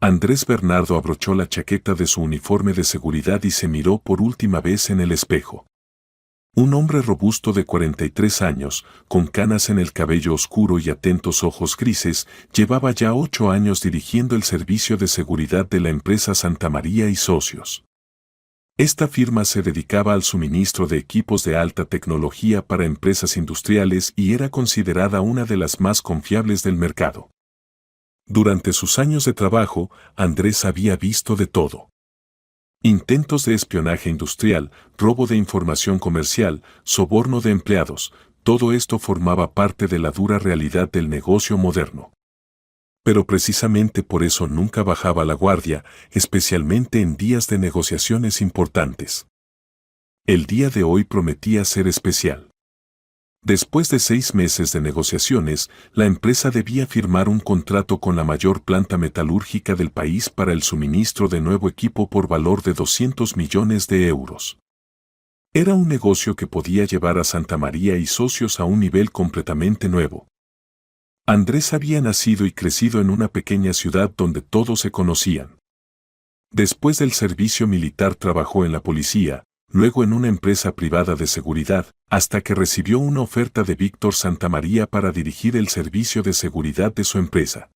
Andrés Bernardo abrochó la chaqueta de su uniforme de seguridad y se miró por última vez en el espejo. Un hombre robusto de 43 años, con canas en el cabello oscuro y atentos ojos grises, llevaba ya 8 años dirigiendo el servicio de seguridad de la empresa Santa María y Socios. Esta firma se dedicaba al suministro de equipos de alta tecnología para empresas industriales y era considerada una de las más confiables del mercado. Durante sus años de trabajo, Andrés había visto de todo. Intentos de espionaje industrial, robo de información comercial, soborno de empleados, todo esto formaba parte de la dura realidad del negocio moderno. Pero precisamente por eso nunca bajaba la guardia, especialmente en días de negociaciones importantes. El día de hoy prometía ser especial. Después de 6 meses de negociaciones, la empresa debía firmar un contrato con la mayor planta metalúrgica del país para el suministro de nuevo equipo por valor de 200 millones de euros. Era un negocio que podía llevar a Santa María y Socios a un nivel completamente nuevo. Andrés había nacido y crecido en una pequeña ciudad donde todos se conocían. Después del servicio militar trabajó en la policía, luego en una empresa privada de seguridad, hasta que recibió una oferta de Víctor Santamaría para dirigir el servicio de seguridad de su empresa.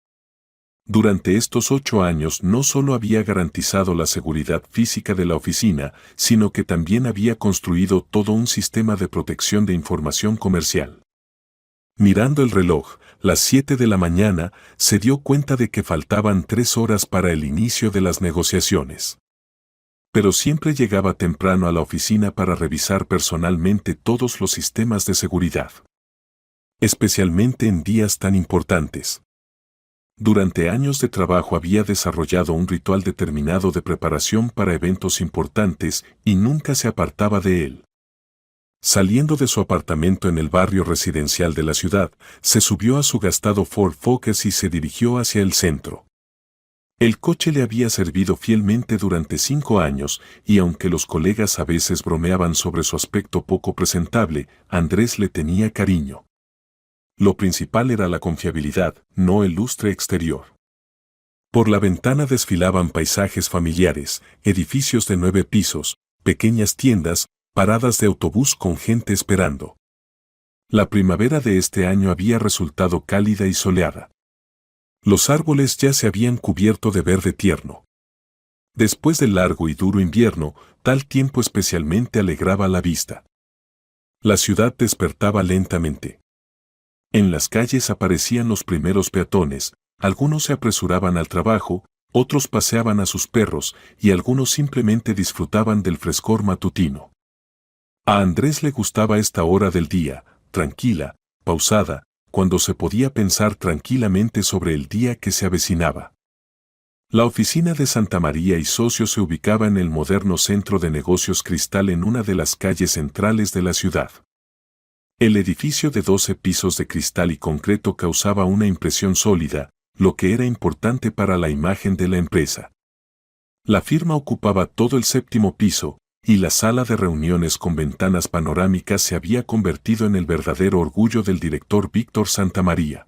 Durante estos 8 años no solo había garantizado la seguridad física de la oficina, sino que también había construido todo un sistema de protección de información comercial. Mirando el reloj, las 7 de la mañana, se dio cuenta de que faltaban 3 horas para el inicio de las negociaciones. Pero siempre llegaba temprano a la oficina para revisar personalmente todos los sistemas de seguridad. Especialmente en días tan importantes. Durante años de trabajo había desarrollado un ritual determinado de preparación para eventos importantes y nunca se apartaba de él. Saliendo de su apartamento en el barrio residencial de la ciudad, se subió a su gastado Ford Focus y se dirigió hacia el centro. El coche le había servido fielmente durante 5 años y aunque los colegas a veces bromeaban sobre su aspecto poco presentable, Andrés le tenía cariño. Lo principal era la confiabilidad, no el lustre exterior. Por la ventana desfilaban paisajes familiares, edificios de 9 pisos, pequeñas tiendas, paradas de autobús con gente esperando. La primavera de este año había resultado cálida y soleada. Los árboles ya se habían cubierto de verde tierno. Después del largo y duro invierno, tal tiempo especialmente alegraba la vista. La ciudad despertaba lentamente. En las calles aparecían los primeros peatones, algunos se apresuraban al trabajo, otros paseaban a sus perros y algunos simplemente disfrutaban del frescor matutino. A Andrés le gustaba esta hora del día, tranquila, pausada, cuando se podía pensar tranquilamente sobre el día que se avecinaba. La oficina de Santa María y Socios se ubicaba en el moderno centro de negocios Cristal en una de las calles centrales de la ciudad. El edificio de 12 pisos de cristal y concreto causaba una impresión sólida, lo que era importante para la imagen de la empresa. La firma ocupaba todo el 7º piso, y la sala de reuniones con ventanas panorámicas se había convertido en el verdadero orgullo del director Víctor Santamaría.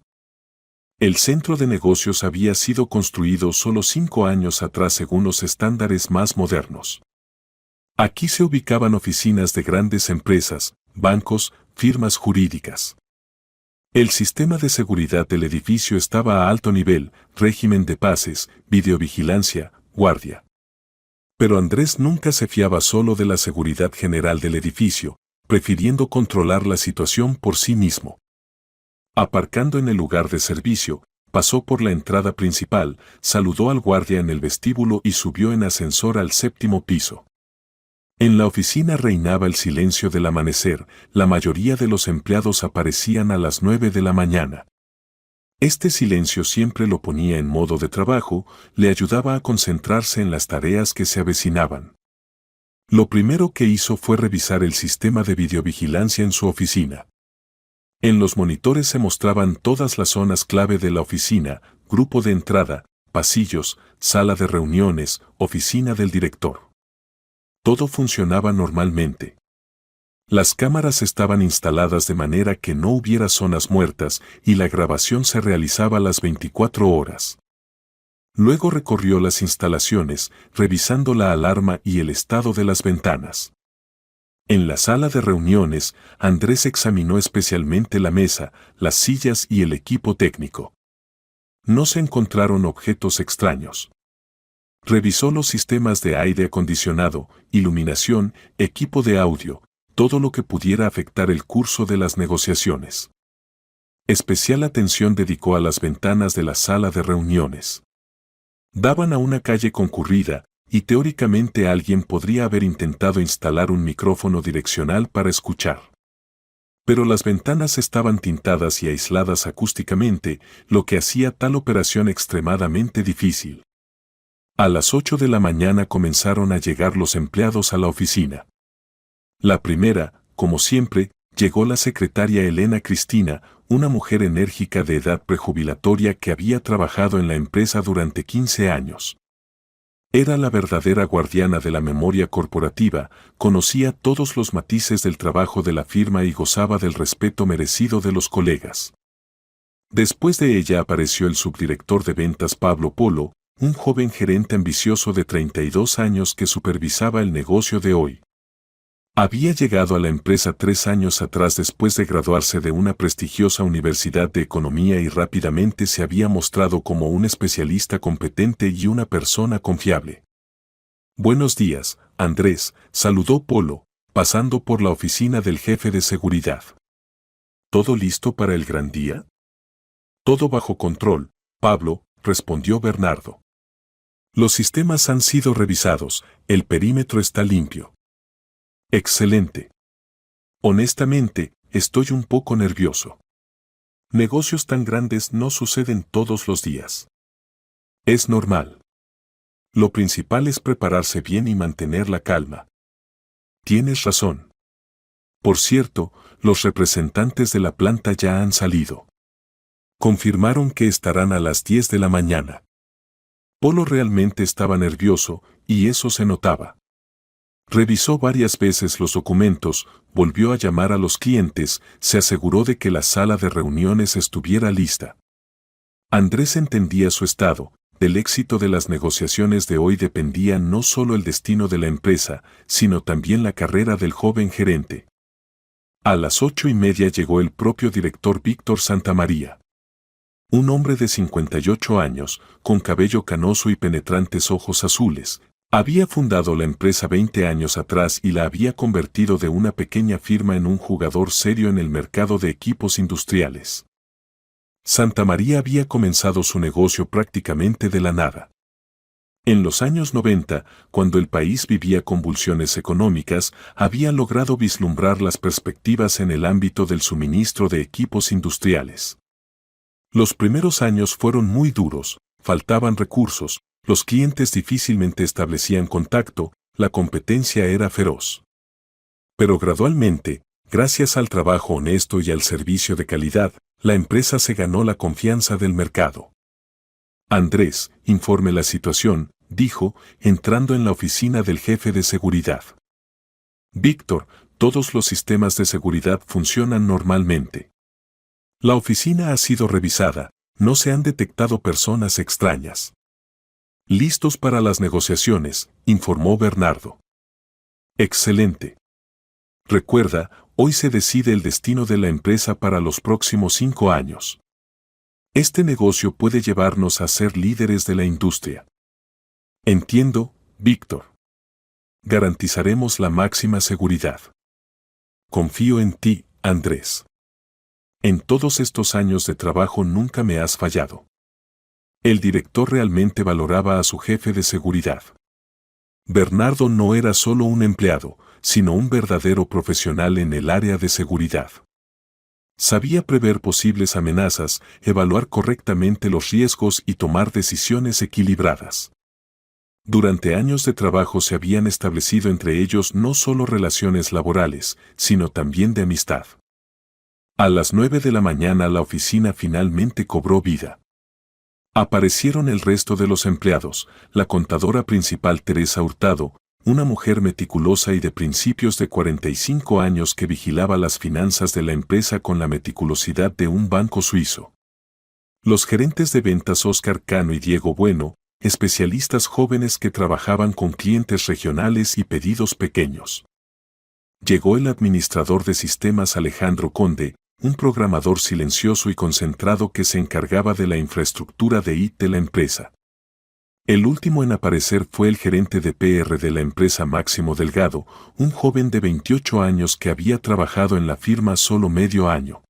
El centro de negocios había sido construido solo 5 años atrás según los estándares más modernos. Aquí se ubicaban oficinas de grandes empresas, bancos, firmas jurídicas. El sistema de seguridad del edificio estaba a alto nivel, régimen de pases, videovigilancia, guardia. Pero Andrés nunca se fiaba solo de la seguridad general del edificio, prefiriendo controlar la situación por sí mismo. Aparcando en el lugar de servicio, pasó por la entrada principal, saludó al guardia en el vestíbulo y subió en ascensor al 7º piso. En la oficina reinaba el silencio del amanecer, la mayoría de los empleados aparecían a las 9 de la mañana. Este silencio siempre lo ponía en modo de trabajo, le ayudaba a concentrarse en las tareas que se avecinaban. Lo primero que hizo fue revisar el sistema de videovigilancia en su oficina. En los monitores se mostraban todas las zonas clave de la oficina, grupo de entrada, pasillos, sala de reuniones, oficina del director. Todo funcionaba normalmente. Las cámaras estaban instaladas de manera que no hubiera zonas muertas y la grabación se realizaba a las 24 horas. Luego recorrió las instalaciones, revisando la alarma y el estado de las ventanas. En la sala de reuniones, Andrés examinó especialmente la mesa, las sillas y el equipo técnico. No se encontraron objetos extraños. Revisó los sistemas de aire acondicionado, iluminación, equipo de audio, todo lo que pudiera afectar el curso de las negociaciones. Especial atención dedicó a las ventanas de la sala de reuniones. Daban a una calle concurrida, y teóricamente alguien podría haber intentado instalar un micrófono direccional para escuchar. Pero las ventanas estaban tintadas y aisladas acústicamente, lo que hacía tal operación extremadamente difícil. A las 8 de la mañana comenzaron a llegar los empleados a la oficina. La primera, como siempre, llegó la secretaria Elena Cristina, una mujer enérgica de edad prejubilatoria que había trabajado en la empresa durante 15 años. Era la verdadera guardiana de la memoria corporativa, conocía todos los matices del trabajo de la firma y gozaba del respeto merecido de los colegas. Después de ella apareció el subdirector de ventas Pablo Polo, un joven gerente ambicioso de 32 años que supervisaba el negocio de hoy. Había llegado a la empresa 3 años atrás después de graduarse de una prestigiosa universidad de economía y rápidamente se había mostrado como un especialista competente y una persona confiable. «Buenos días, Andrés», saludó Polo, pasando por la oficina del jefe de seguridad. «¿Todo listo para el gran día?» «Todo bajo control, Pablo», respondió Bernardo. «Los sistemas han sido revisados, el perímetro está limpio». «Excelente. Honestamente, estoy un poco nervioso. Negocios tan grandes no suceden todos los días. Es normal. Lo principal es prepararse bien y mantener la calma». «Tienes razón. Por cierto, los representantes de la planta ya han salido. Confirmaron que estarán a las 10 de la mañana». Polo realmente estaba nervioso, y eso se notaba. Revisó varias veces los documentos, volvió a llamar a los clientes, se aseguró de que la sala de reuniones estuviera lista. Andrés entendía su estado, del éxito de las negociaciones de hoy dependía no solo el destino de la empresa, sino también la carrera del joven gerente. A las 8:30 llegó el propio director Víctor Santamaría. Un hombre de 58 años, con cabello canoso y penetrantes ojos azules. Había fundado la empresa 20 años atrás y la había convertido de una pequeña firma en un jugador serio en el mercado de equipos industriales. Santamaría había comenzado su negocio prácticamente de la nada. En los años 90, cuando el país vivía convulsiones económicas, había logrado vislumbrar las perspectivas en el ámbito del suministro de equipos industriales. Los primeros años fueron muy duros, faltaban recursos, los clientes difícilmente establecían contacto, la competencia era feroz. Pero gradualmente, gracias al trabajo honesto y al servicio de calidad, la empresa se ganó la confianza del mercado. «Andrés, informe la situación», dijo, entrando en la oficina del jefe de seguridad. «Víctor, todos los sistemas de seguridad funcionan normalmente. La oficina ha sido revisada, no se han detectado personas extrañas». «Listos para las negociaciones», informó Bernardo. «Excelente. Recuerda, hoy se decide el destino de la empresa para los próximos 5 años. Este negocio puede llevarnos a ser líderes de la industria». «Entiendo, Víctor. Garantizaremos la máxima seguridad. Confío en ti, Andrés. En todos estos años de trabajo nunca me has fallado». El director realmente valoraba a su jefe de seguridad. Bernardo no era solo un empleado, sino un verdadero profesional en el área de seguridad. Sabía prever posibles amenazas, evaluar correctamente los riesgos y tomar decisiones equilibradas. Durante años de trabajo se habían establecido entre ellos no solo relaciones laborales, sino también de amistad. A las 9 de la mañana la oficina finalmente cobró vida. Aparecieron el resto de los empleados, la contadora principal Teresa Hurtado, una mujer meticulosa y de principios de 45 años que vigilaba las finanzas de la empresa con la meticulosidad de un banco suizo. Los gerentes de ventas Óscar Cano y Diego Bueno, especialistas jóvenes que trabajaban con clientes regionales y pedidos pequeños. Llegó el administrador de sistemas Alejandro Conde, un programador silencioso y concentrado que se encargaba de la infraestructura de IT de la empresa. El último en aparecer fue el gerente de PR de la empresa Máximo Delgado, un joven de 28 años que había trabajado en la firma solo medio año.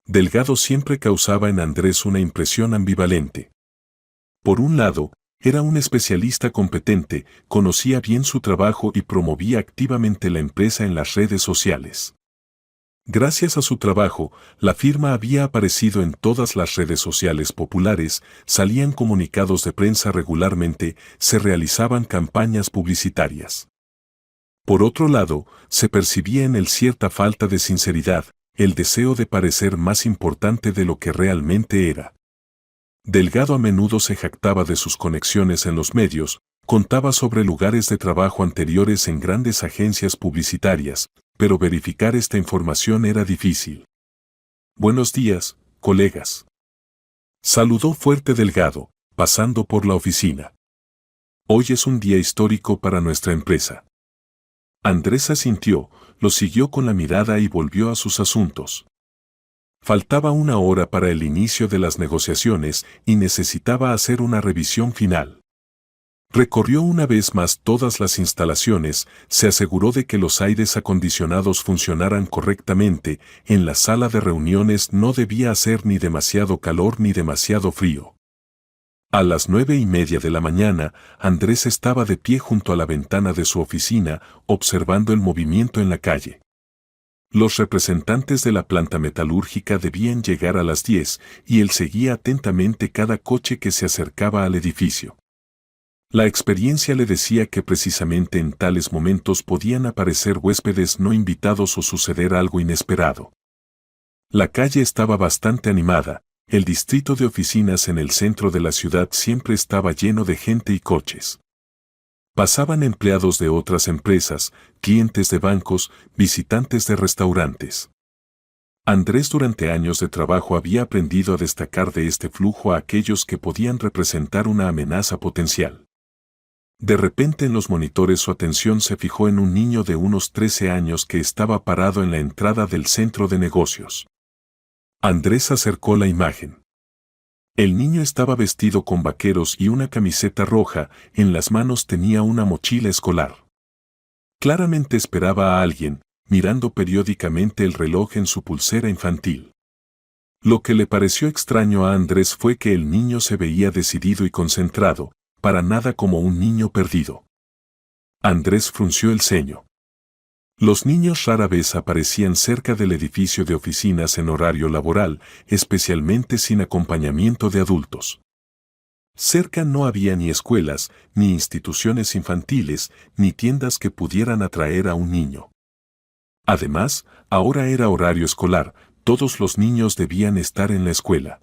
Delgado siempre causaba en Andrés una impresión ambivalente. Por un lado, era un especialista competente, conocía bien su trabajo y promovía activamente la empresa en las redes sociales. Gracias a su trabajo, la firma había aparecido en todas las redes sociales populares, salían comunicados de prensa regularmente, se realizaban campañas publicitarias. Por otro lado, se percibía en él cierta falta de sinceridad, el deseo de parecer más importante de lo que realmente era. Delgado a menudo se jactaba de sus conexiones en los medios, contaba sobre lugares de trabajo anteriores en grandes agencias publicitarias, pero verificar esta información era difícil. Buenos días, colegas. Saludó fuerte Delgado, pasando por la oficina. Hoy es un día histórico para nuestra empresa. Andrés asintió, lo siguió con la mirada y volvió a sus asuntos. Faltaba una hora para el inicio de las negociaciones y necesitaba hacer una revisión final. Recorrió una vez más todas las instalaciones, se aseguró de que los aires acondicionados funcionaran correctamente, en la sala de reuniones no debía hacer ni demasiado calor ni demasiado frío. A las 9:30 de la mañana, Andrés estaba de pie junto a la ventana de su oficina, observando el movimiento en la calle. Los representantes de la planta metalúrgica debían llegar a las 10, y él seguía atentamente cada coche que se acercaba al edificio. La experiencia le decía que precisamente en tales momentos podían aparecer huéspedes no invitados o suceder algo inesperado. La calle estaba bastante animada, el distrito de oficinas en el centro de la ciudad siempre estaba lleno de gente y coches. Pasaban empleados de otras empresas, clientes de bancos, visitantes de restaurantes. Andrés durante años de trabajo había aprendido a destacar de este flujo a aquellos que podían representar una amenaza potencial. De repente en los monitores su atención se fijó en un niño de unos 13 años que estaba parado en la entrada del centro de negocios. Andrés acercó la imagen. El niño estaba vestido con vaqueros y una camiseta roja, en las manos tenía una mochila escolar. Claramente esperaba a alguien, mirando periódicamente el reloj en su pulsera infantil. Lo que le pareció extraño a Andrés fue que el niño se veía decidido y concentrado, para nada como un niño perdido. Andrés frunció el ceño. Los niños rara vez aparecían cerca del edificio de oficinas en horario laboral, especialmente sin acompañamiento de adultos. Cerca no había ni escuelas, ni instituciones infantiles, ni tiendas que pudieran atraer a un niño. Además, ahora era horario escolar, todos los niños debían estar en la escuela.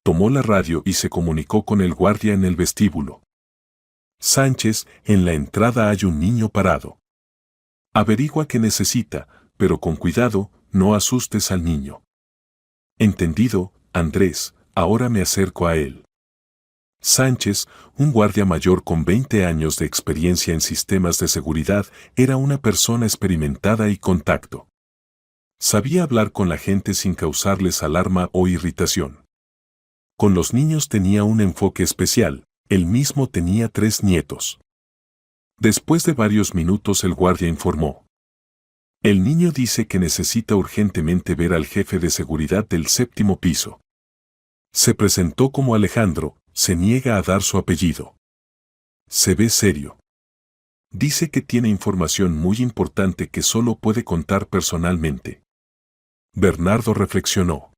Tomó la radio y se comunicó con el guardia en el vestíbulo. Sánchez, en la entrada hay un niño parado. Averigua qué necesita, pero con cuidado, no asustes al niño. Entendido, Andrés, ahora me acerco a él. Sánchez, un guardia mayor con 20 años de experiencia en sistemas de seguridad, era una persona experimentada y con tacto. Sabía hablar con la gente sin causarles alarma o irritación. Con los niños tenía un enfoque especial, él mismo tenía 3 nietos. Después de varios minutos el guardia informó. El niño dice que necesita urgentemente ver al jefe de seguridad del 7º piso. Se presentó como Alejandro, se niega a dar su apellido. Se ve serio. Dice que tiene información muy importante que solo puede contar personalmente. Bernardo reflexionó.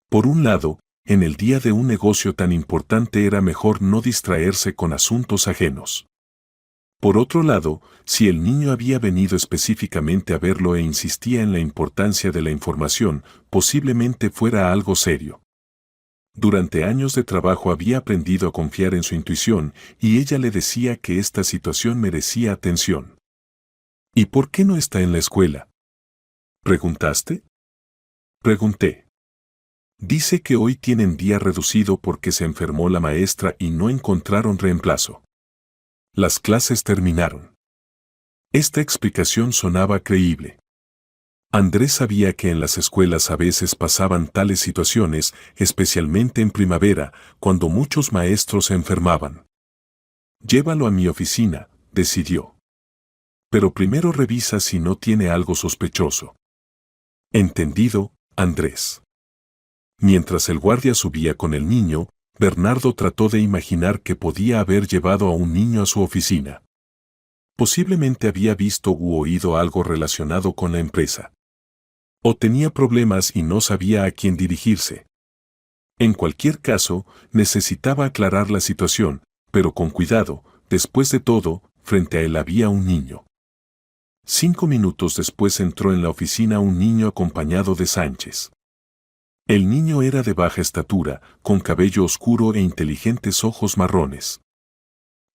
Por un lado, en el día de un negocio tan importante era mejor no distraerse con asuntos ajenos. Por otro lado, si el niño había venido específicamente a verlo e insistía en la importancia de la información, posiblemente fuera algo serio. Durante años de trabajo había aprendido a confiar en su intuición, y ella le decía que esta situación merecía atención. ¿Y por qué no está en la escuela? ¿Preguntaste? Pregunté. Dice que hoy tienen día reducido porque se enfermó la maestra y no encontraron reemplazo. Las clases terminaron. Esta explicación sonaba creíble. Andrés sabía que en las escuelas a veces pasaban tales situaciones, especialmente en primavera, cuando muchos maestros se enfermaban. Llévalo a mi oficina, decidió. Pero primero revisa si no tiene algo sospechoso. Entendido, Andrés. Mientras el guardia subía con el niño, Bernardo trató de imaginar que podía haber llevado a un niño a su oficina. Posiblemente había visto u oído algo relacionado con la empresa. O tenía problemas y no sabía a quién dirigirse. En cualquier caso, necesitaba aclarar la situación, pero con cuidado. Después de todo, frente a él había un niño. 5 minutos después entró en la oficina un niño acompañado de Sánchez. El niño era de baja estatura, con cabello oscuro e inteligentes ojos marrones.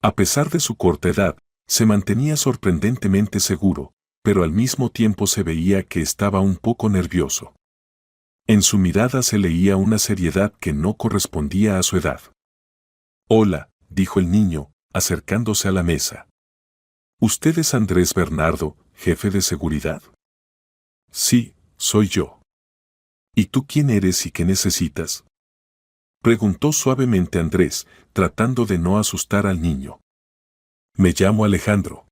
A pesar de su corta edad, se mantenía sorprendentemente seguro, pero al mismo tiempo se veía que estaba un poco nervioso. En su mirada se leía una seriedad que no correspondía a su edad. «Hola», dijo el niño, acercándose a la mesa. «¿Usted es Andrés Bernardo, jefe de seguridad?» «Sí, soy yo». «¿Y tú quién eres y qué necesitas?», preguntó suavemente Andrés, tratando de no asustar al niño. «Me llamo Alejandro».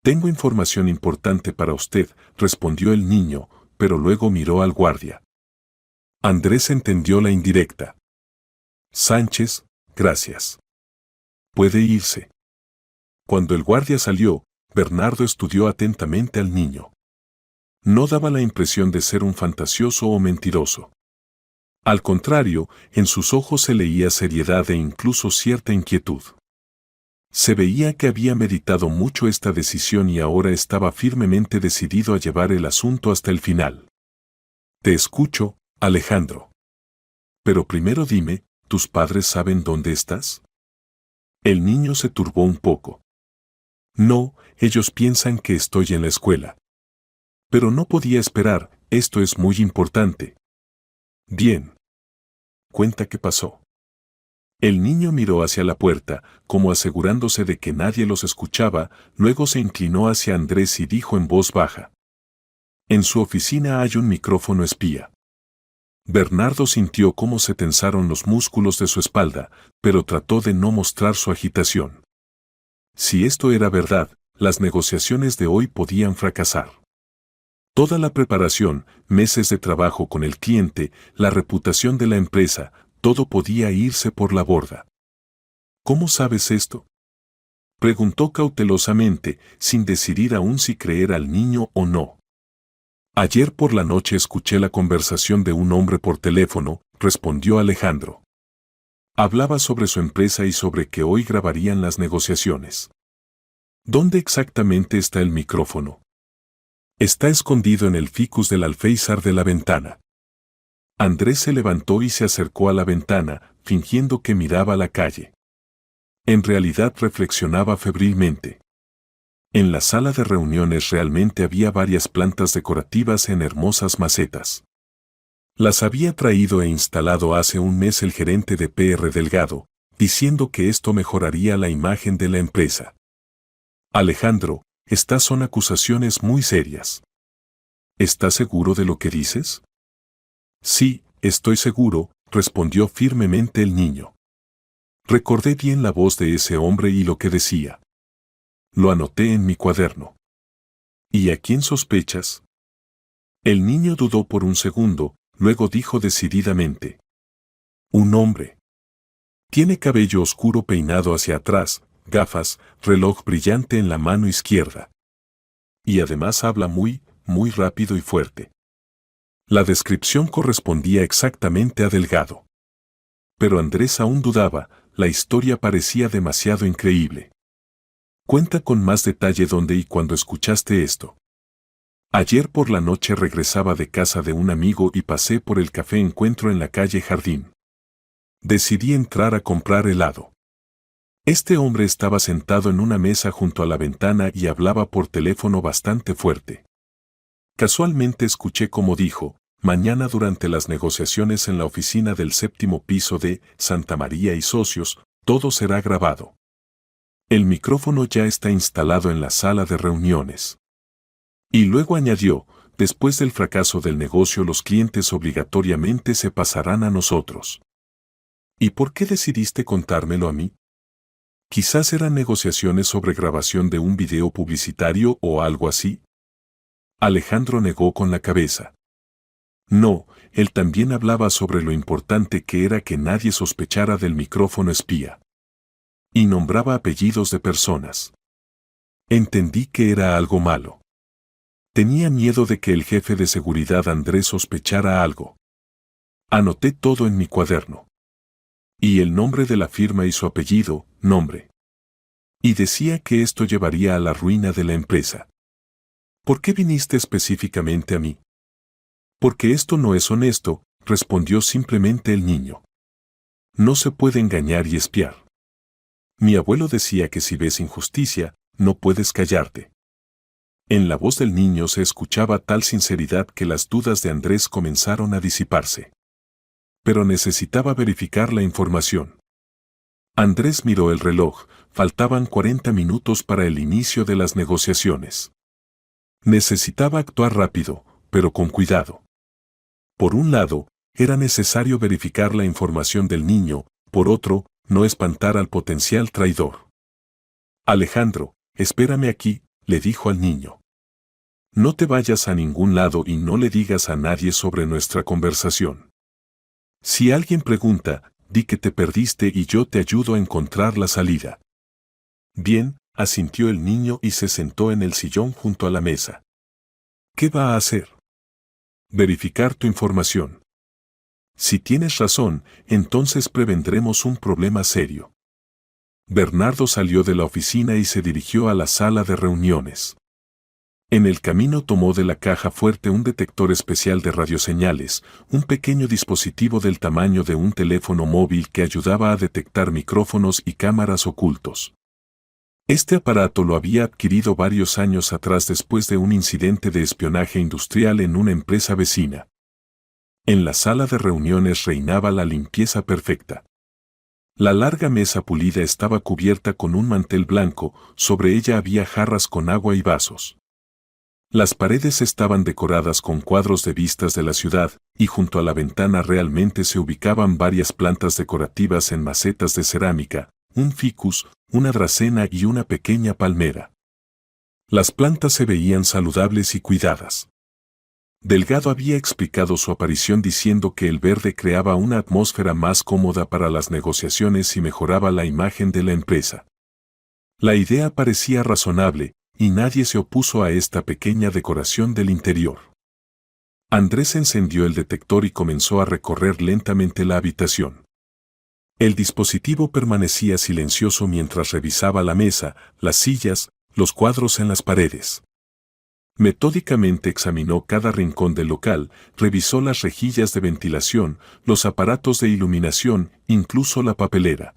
«Tengo información importante para usted», respondió el niño, pero luego miró al guardia. Andrés entendió la indirecta. «Sánchez, gracias. Puede irse». Cuando el guardia salió, Bernardo estudió atentamente al niño. No daba la impresión de ser un fantasioso o mentiroso. Al contrario, en sus ojos se leía seriedad e incluso cierta inquietud. Se veía que había meditado mucho esta decisión y ahora estaba firmemente decidido a llevar el asunto hasta el final. «Te escucho, Alejandro. Pero primero dime, ¿tus padres saben dónde estás?». El niño se turbó un poco. «No, ellos piensan que estoy en la escuela». «Pero no podía esperar, esto es muy importante». «Bien. Cuenta qué pasó». El niño miró hacia la puerta, como asegurándose de que nadie los escuchaba, luego se inclinó hacia Andrés y dijo en voz baja: «En su oficina hay un micrófono espía». Bernardo sintió cómo se tensaron los músculos de su espalda, pero trató de no mostrar su agitación. Si esto era verdad, las negociaciones de hoy podían fracasar. Toda la preparación, meses de trabajo con el cliente, la reputación de la empresa, todo podía irse por la borda. «¿Cómo sabes esto?», preguntó cautelosamente, sin decidir aún si creer al niño o no. «Ayer por la noche escuché la conversación de un hombre por teléfono», respondió Alejandro. Hablaba sobre su empresa y sobre que hoy grabarían las negociaciones. «¿Dónde exactamente está el micrófono?». «Está escondido en el ficus del alféizar de la ventana». Andrés se levantó y se acercó a la ventana, fingiendo que miraba la calle. En realidad reflexionaba febrilmente. En la sala de reuniones realmente había varias plantas decorativas en hermosas macetas. Las había traído e instalado hace un mes el gerente de PR Delgado, diciendo que esto mejoraría la imagen de la empresa. «Alejandro, estas son acusaciones muy serias». «¿Estás seguro de lo que dices?». «Sí, estoy seguro», respondió firmemente el niño. Recordé bien la voz de ese hombre y lo que decía. Lo anoté en mi cuaderno. «¿Y a quién sospechas?». El niño dudó por un segundo, luego dijo decididamente: «Un hombre. Tiene cabello oscuro peinado hacia atrás, gafas, reloj brillante en la mano izquierda. Y además habla muy rápido y fuerte». La descripción correspondía exactamente a Delgado. Pero Andrés aún dudaba, la historia parecía demasiado increíble. «Cuenta con más detalle dónde y cuándo escuchaste esto». «Ayer por la noche regresaba de casa de un amigo y pasé por el café Encuentro en la calle Jardín. Decidí entrar a comprar helado. Este hombre estaba sentado en una mesa junto a la ventana y hablaba por teléfono bastante fuerte. Casualmente escuché cómo dijo: Mañana durante las negociaciones en la oficina del 7º piso de Santa María y Socios, todo será grabado. El micrófono ya está instalado en la sala de reuniones. Y luego añadió, después del fracaso del negocio los clientes obligatoriamente se pasarán a nosotros. ¿Y por qué decidiste contármelo a mí? Quizás eran negociaciones sobre grabación de un video publicitario o algo así. Alejandro negó con la cabeza. No, él también hablaba sobre lo importante que era que nadie sospechara del micrófono espía. Y nombraba apellidos de personas. Entendí que era algo malo. Tenía miedo de que el jefe de seguridad Andrés sospechara algo. Anoté todo en mi cuaderno. Y el nombre de la firma y su apellido, nombre. Y decía que esto llevaría a la ruina de la empresa. ¿Por qué viniste específicamente a mí? Porque esto no es honesto, respondió simplemente el niño. No se puede engañar y espiar. Mi abuelo decía que si ves injusticia, no puedes callarte. En la voz del niño se escuchaba tal sinceridad que las dudas de Andrés comenzaron a disiparse. Pero necesitaba verificar la información. Andrés miró el reloj, faltaban 40 minutos para el inicio de las negociaciones. Necesitaba actuar rápido, pero con cuidado. Por un lado, era necesario verificar la información del niño, por otro, no espantar al potencial traidor. Alejandro, espérame aquí, le dijo al niño. No te vayas a ningún lado y no le digas a nadie sobre nuestra conversación. Si alguien pregunta, di que te perdiste y yo te ayudo a encontrar la salida. Bien, asintió el niño y se sentó en el sillón junto a la mesa. ¿Qué va a hacer? Verificar tu información. Si tienes razón, entonces prevendremos un problema serio. Bernardo salió de la oficina y se dirigió a la sala de reuniones. En el camino tomó de la caja fuerte un detector especial de radioseñales, un pequeño dispositivo del tamaño de un teléfono móvil que ayudaba a detectar micrófonos y cámaras ocultos. Este aparato lo había adquirido varios años atrás después de un incidente de espionaje industrial en una empresa vecina. En la sala de reuniones reinaba la limpieza perfecta. La larga mesa pulida estaba cubierta con un mantel blanco, sobre ella había jarras con agua y vasos. Las paredes estaban decoradas con cuadros de vistas de la ciudad, y junto a la ventana realmente se ubicaban varias plantas decorativas en macetas de cerámica, un ficus, una dracena y una pequeña palmera. Las plantas se veían saludables y cuidadas. Delgado había explicado su aparición diciendo que el verde creaba una atmósfera más cómoda para las negociaciones y mejoraba la imagen de la empresa. La idea parecía razonable, y nadie se opuso a esta pequeña decoración del interior. Andrés encendió el detector y comenzó a recorrer lentamente la habitación. El dispositivo permanecía silencioso mientras revisaba la mesa, las sillas, los cuadros en las paredes. Metódicamente examinó cada rincón del local, revisó las rejillas de ventilación, los aparatos de iluminación, incluso la papelera.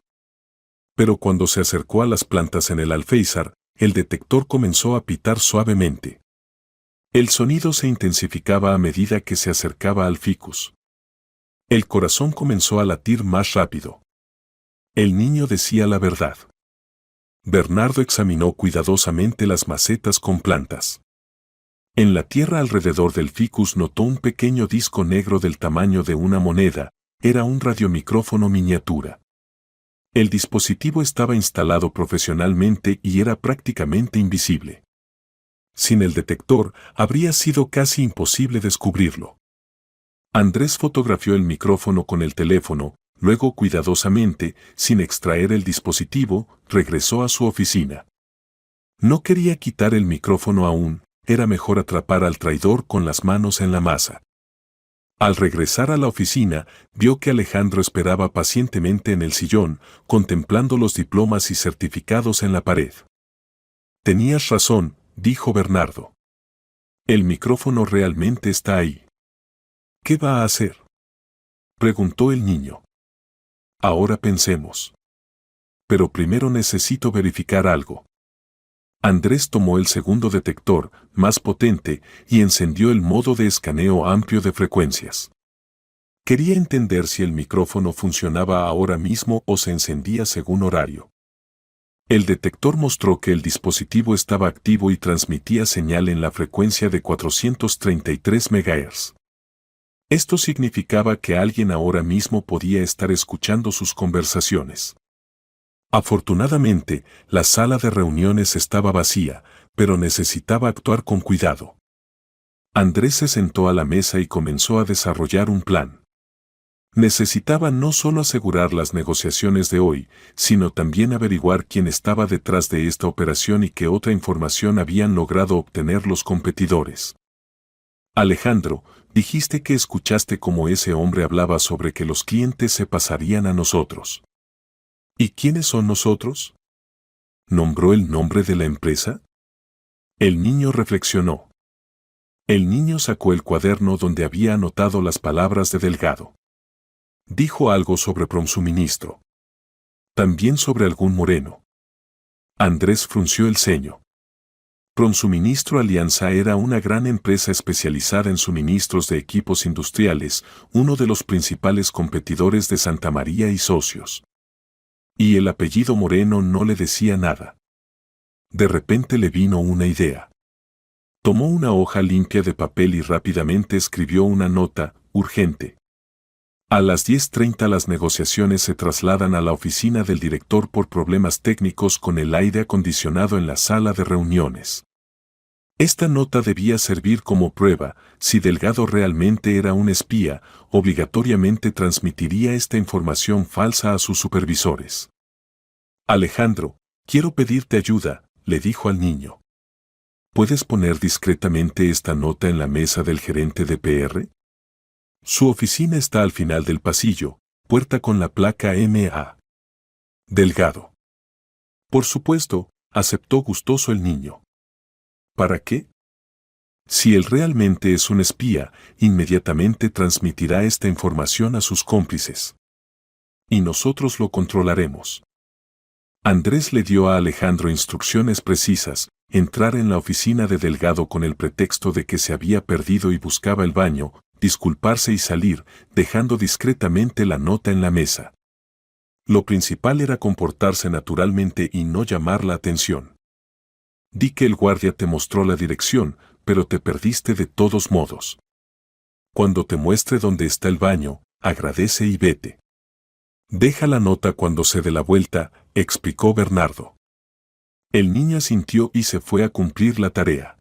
Pero cuando se acercó a las plantas en el alféizar, el detector comenzó a pitar suavemente. El sonido se intensificaba a medida que se acercaba al ficus. El corazón comenzó a latir más rápido. El niño decía la verdad. Bernardo examinó cuidadosamente las macetas con plantas. En la tierra alrededor del ficus notó un pequeño disco negro del tamaño de una moneda, era un radiomicrófono miniatura. El dispositivo estaba instalado profesionalmente y era prácticamente invisible. Sin el detector, habría sido casi imposible descubrirlo. Andrés fotografió el micrófono con el teléfono, luego cuidadosamente, sin extraer el dispositivo, regresó a su oficina. No quería quitar el micrófono aún, era mejor atrapar al traidor con las manos en la masa. Al regresar a la oficina, vio que Alejandro esperaba pacientemente en el sillón, contemplando los diplomas y certificados en la pared. Tenías razón, dijo Bernardo. El micrófono realmente está ahí. ¿Qué va a hacer? Preguntó el niño. Ahora pensemos. Pero primero necesito verificar algo. Andrés tomó el segundo detector, más potente, y encendió el modo de escaneo amplio de frecuencias. Quería entender si el micrófono funcionaba ahora mismo o se encendía según horario. El detector mostró que el dispositivo estaba activo y transmitía señal en la frecuencia de 433 MHz. Esto significaba que alguien ahora mismo podía estar escuchando sus conversaciones. Afortunadamente, la sala de reuniones estaba vacía, pero necesitaba actuar con cuidado. Andrés se sentó a la mesa y comenzó a desarrollar un plan. Necesitaba no solo asegurar las negociaciones de hoy, sino también averiguar quién estaba detrás de esta operación y qué otra información habían logrado obtener los competidores. Alejandro, dijiste que escuchaste cómo ese hombre hablaba sobre que los clientes se pasarían a nosotros. ¿Y quiénes son nosotros? ¿Nombró el nombre de la empresa? El niño reflexionó. El niño sacó el cuaderno donde había anotado las palabras de Delgado. Dijo algo sobre Promsuministro. También sobre algún moreno. Andrés frunció el ceño. Promsuministro Alianza era una gran empresa especializada en suministros de equipos industriales, uno de los principales competidores de Santa María y Socios. Y el apellido Moreno no le decía nada. De repente le vino una idea. Tomó una hoja limpia de papel y rápidamente escribió una nota, urgente. A las 10:30 las negociaciones se trasladan a la oficina del director por problemas técnicos con el aire acondicionado en la sala de reuniones. Esta nota debía servir como prueba. Si Delgado realmente era un espía, obligatoriamente transmitiría esta información falsa a sus supervisores. Alejandro, quiero pedirte ayuda, le dijo al niño. ¿Puedes poner discretamente esta nota en la mesa del gerente de PR? Su oficina está al final del pasillo, puerta con la placa MA. Delgado. Por supuesto, aceptó gustoso el niño. ¿Para qué? Si él realmente es un espía, inmediatamente transmitirá esta información a sus cómplices. Y nosotros lo controlaremos. Andrés le dio a Alejandro instrucciones precisas: entrar en la oficina de Delgado con el pretexto de que se había perdido y buscaba el baño, disculparse y salir, dejando discretamente la nota en la mesa. Lo principal era comportarse naturalmente y no llamar la atención. Di que el guardia te mostró la dirección, pero te perdiste de todos modos. Cuando te muestre dónde está el baño, agradece y vete. Deja la nota cuando se dé la vuelta, explicó Bernardo. El niño asintió y se fue a cumplir la tarea.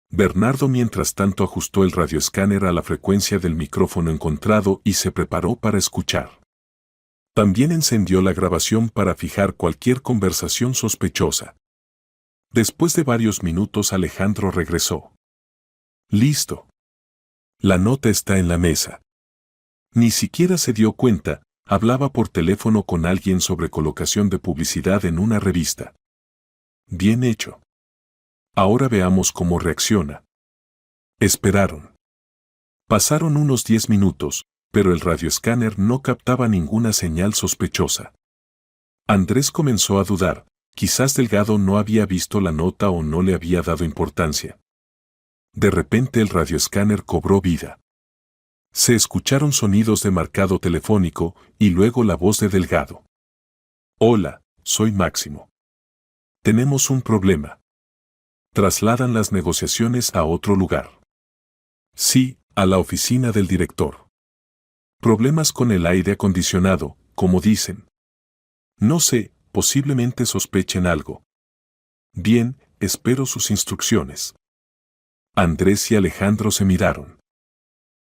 Bernardo mientras tanto ajustó el radioescáner a la frecuencia del micrófono encontrado y se preparó para escuchar. También encendió la grabación para fijar cualquier conversación sospechosa. Después de varios minutos Alejandro regresó. Listo. La nota está en la mesa. Ni siquiera se dio cuenta, hablaba por teléfono con alguien sobre colocación de publicidad en una revista. Bien hecho. Ahora veamos cómo reacciona. Esperaron. Pasaron unos 10 minutos, pero el radioescáner no captaba ninguna señal sospechosa. Andrés comenzó a dudar, quizás Delgado no había visto la nota o no le había dado importancia. De repente el radioescáner cobró vida. Se escucharon sonidos de marcado telefónico y luego la voz de Delgado. Hola, soy Máximo. Tenemos un problema. Trasladan las negociaciones a otro lugar. Sí, a la oficina del director. Problemas con el aire acondicionado, como dicen. No sé, posiblemente sospechen algo. Bien, espero sus instrucciones. Andrés y Alejandro se miraron.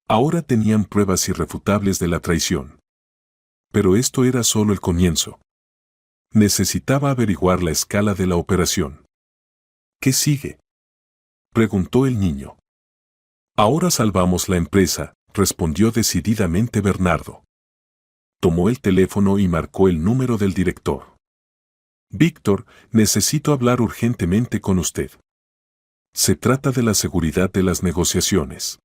Ahora tenían pruebas irrefutables de la traición. Pero esto era solo el comienzo. Necesitaba averiguar la escala de la operación. ¿Qué sigue?, preguntó el niño. Ahora salvamos la empresa, respondió decididamente Bernardo. Tomó el teléfono y marcó el número del director. Víctor, necesito hablar urgentemente con usted. Se trata de la seguridad de las negociaciones.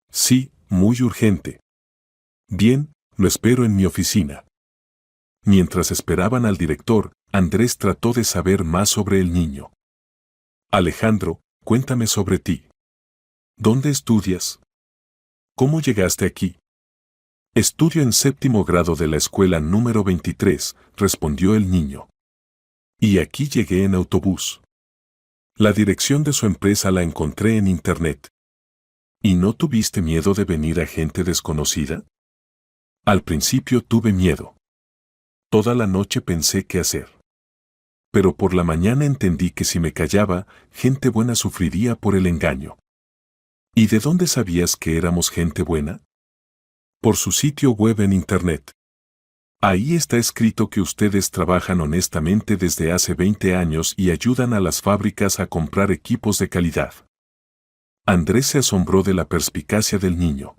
Sí, muy urgente. Bien, lo espero en mi oficina. Mientras esperaban al director, Andrés trató de saber más sobre el niño. Alejandro, cuéntame sobre ti. ¿Dónde estudias? ¿Cómo llegaste aquí? Estudio en 7º grado de la escuela número 23, respondió el niño. Y aquí llegué en autobús. La dirección de su empresa la encontré en internet. ¿Y no tuviste miedo de venir a gente desconocida? Al principio tuve miedo. Toda la noche pensé qué hacer. Pero por la mañana entendí que si me callaba, gente buena sufriría por el engaño. ¿Y de dónde sabías que éramos gente buena? Por su sitio web en internet. Ahí está escrito que ustedes trabajan honestamente desde hace 20 años y ayudan a las fábricas a comprar equipos de calidad. Andrés se asombró de la perspicacia del niño.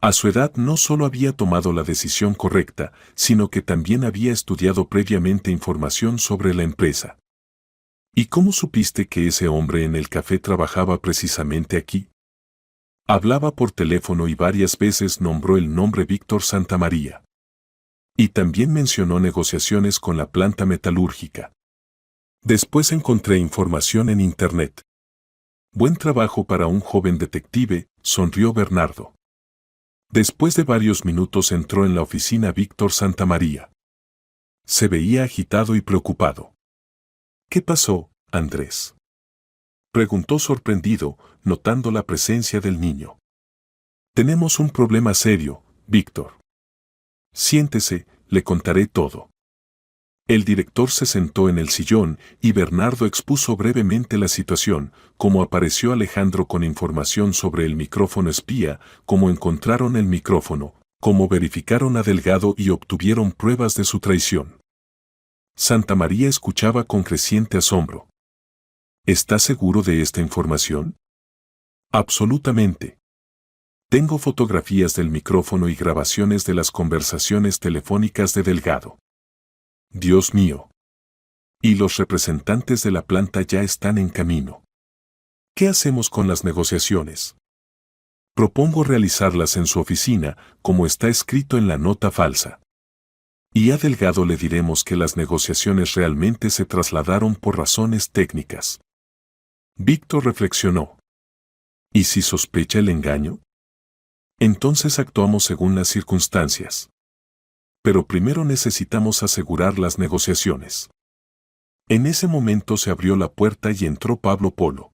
A su edad no solo había tomado la decisión correcta, sino que también había estudiado previamente información sobre la empresa. ¿Y cómo supiste que ese hombre en el café trabajaba precisamente aquí? Hablaba por teléfono y varias veces nombró el nombre Víctor Santamaría. Y también mencionó negociaciones con la planta metalúrgica. Después encontré información en internet. Buen trabajo para un joven detective, sonrió Bernardo. Después de varios minutos entró en la oficina Víctor Santamaría. Se veía agitado y preocupado. ¿Qué pasó, Andrés?, preguntó sorprendido, notando la presencia del niño. Tenemos un problema serio, Víctor. Siéntese, le contaré todo. El director se sentó en el sillón y Bernardo expuso brevemente la situación, cómo apareció Alejandro con información sobre el micrófono espía, cómo encontraron el micrófono, cómo verificaron a Delgado y obtuvieron pruebas de su traición. Santamaría escuchaba con creciente asombro. ¿Estás seguro de esta información? Absolutamente. Tengo fotografías del micrófono y grabaciones de las conversaciones telefónicas de Delgado. Dios mío. Y los representantes de la planta ya están en camino. ¿Qué hacemos con las negociaciones? Propongo realizarlas en su oficina, como está escrito en la nota falsa. Y a Delgado le diremos que las negociaciones realmente se trasladaron por razones técnicas. Víctor reflexionó. ¿Y si sospecha el engaño? Entonces actuamos según las circunstancias. Pero primero necesitamos asegurar las negociaciones. En ese momento se abrió la puerta y entró Pablo Polo.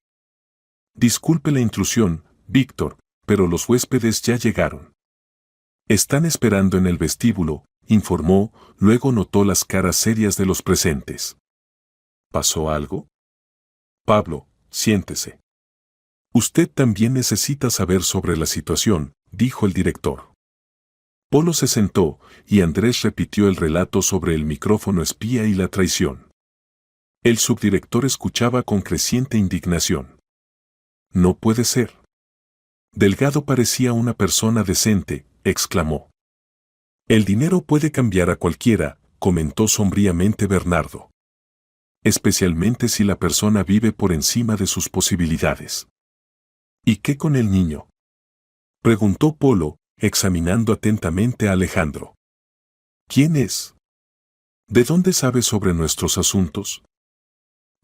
Disculpe la intrusión, Víctor, pero los huéspedes ya llegaron. Están esperando en el vestíbulo, informó, luego notó las caras serias de los presentes. ¿Pasó algo? Pablo, siéntese. Usted también necesita saber sobre la situación, dijo el director. Polo se sentó, y Andrés repitió el relato sobre el micrófono espía y la traición. El subdirector escuchaba con creciente indignación. No puede ser. Delgado parecía una persona decente, exclamó. El dinero puede cambiar a cualquiera, comentó sombríamente Bernardo. Especialmente si la persona vive por encima de sus posibilidades. ¿Y qué con el niño?, preguntó Polo, examinando atentamente a Alejandro. ¿Quién es? ¿De dónde sabe sobre nuestros asuntos?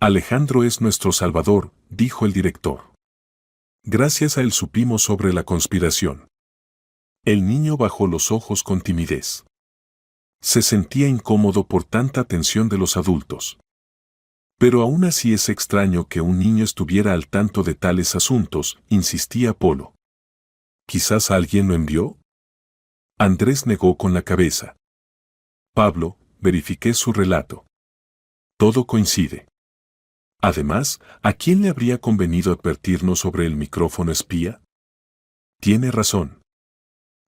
Alejandro es nuestro salvador, dijo el director. Gracias a él supimos sobre la conspiración. El niño bajó los ojos con timidez. Se sentía incómodo por tanta atención de los adultos. Pero aún así es extraño que un niño estuviera al tanto de tales asuntos, insistía Polo. ¿Quizás alguien lo envió? Andrés negó con la cabeza. Pablo, verifiqué su relato. Todo coincide. Además, ¿a quién le habría convenido advertirnos sobre el micrófono espía? Tiene razón.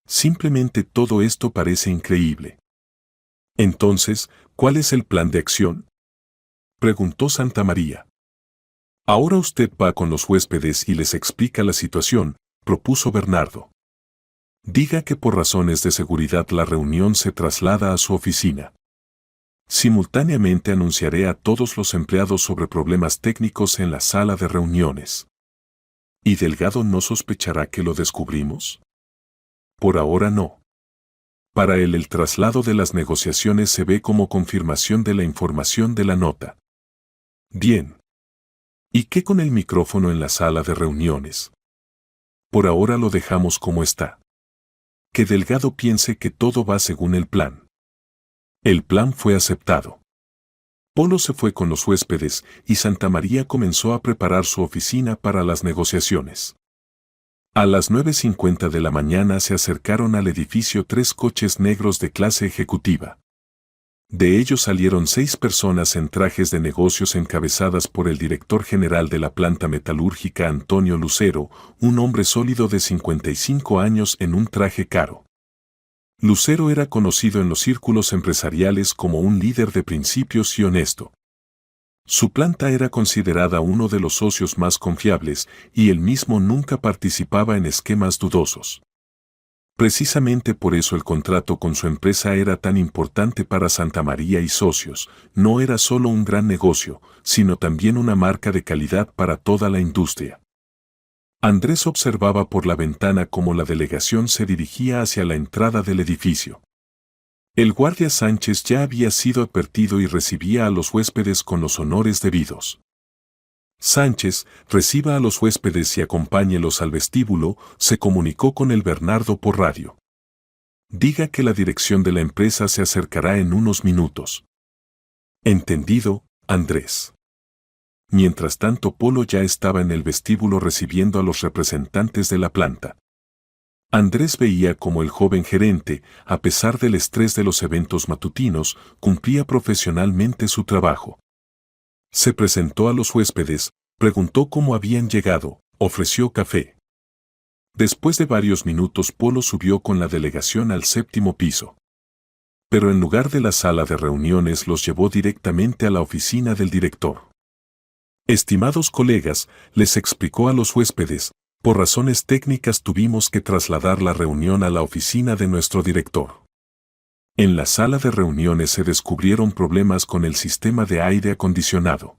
Simplemente todo esto parece increíble. Entonces, ¿cuál es el plan de acción?, preguntó Santamaría. Ahora usted va con los huéspedes y les explica la situación, propuso Bernardo. Diga que por razones de seguridad la reunión se traslada a su oficina. Simultáneamente anunciaré a todos los empleados sobre problemas técnicos en la sala de reuniones. ¿Y Delgado no sospechará que lo descubrimos? Por ahora no. Para él el traslado de las negociaciones se ve como confirmación de la información de la nota. Bien. ¿Y qué con el micrófono en la sala de reuniones? Por ahora lo dejamos como está. Que Delgado piense que todo va según el plan. El plan fue aceptado. Polo se fue con los huéspedes y Santamaría comenzó a preparar su oficina para las negociaciones. A las 9:50 de la mañana se acercaron al edificio 3 coches negros de clase ejecutiva. De ellos salieron 6 personas en trajes de negocios encabezadas por el director general de la planta metalúrgica Antonio Lucero, un hombre sólido de 55 años en un traje caro. Lucero era conocido en los círculos empresariales como un líder de principios y honesto. Su planta era considerada uno de los socios más confiables y él mismo nunca participaba en esquemas dudosos. Precisamente por eso el contrato con su empresa era tan importante para Santamaría y socios. No era solo un gran negocio, sino también una marca de calidad para toda la industria. Andrés observaba por la ventana cómo la delegación se dirigía hacia la entrada del edificio. El guardia Sánchez ya había sido advertido y recibía a los huéspedes con los honores debidos. Sánchez, reciba a los huéspedes y acompáñelos al vestíbulo, se comunicó con el Bernardo por radio. Diga que la dirección de la empresa se acercará en unos minutos. Entendido, Andrés. Mientras tanto, Polo ya estaba en el vestíbulo recibiendo a los representantes de la planta. Andrés veía cómo el joven gerente, a pesar del estrés de los eventos matutinos, cumplía profesionalmente su trabajo. Se presentó a los huéspedes, preguntó cómo habían llegado, ofreció café. Después de varios minutos Polo subió con la delegación al 7º piso. Pero en lugar de la sala de reuniones los llevó directamente a la oficina del director. Estimados colegas, les explicó a los huéspedes, por razones técnicas tuvimos que trasladar la reunión a la oficina de nuestro director. En la sala de reuniones se descubrieron problemas con el sistema de aire acondicionado.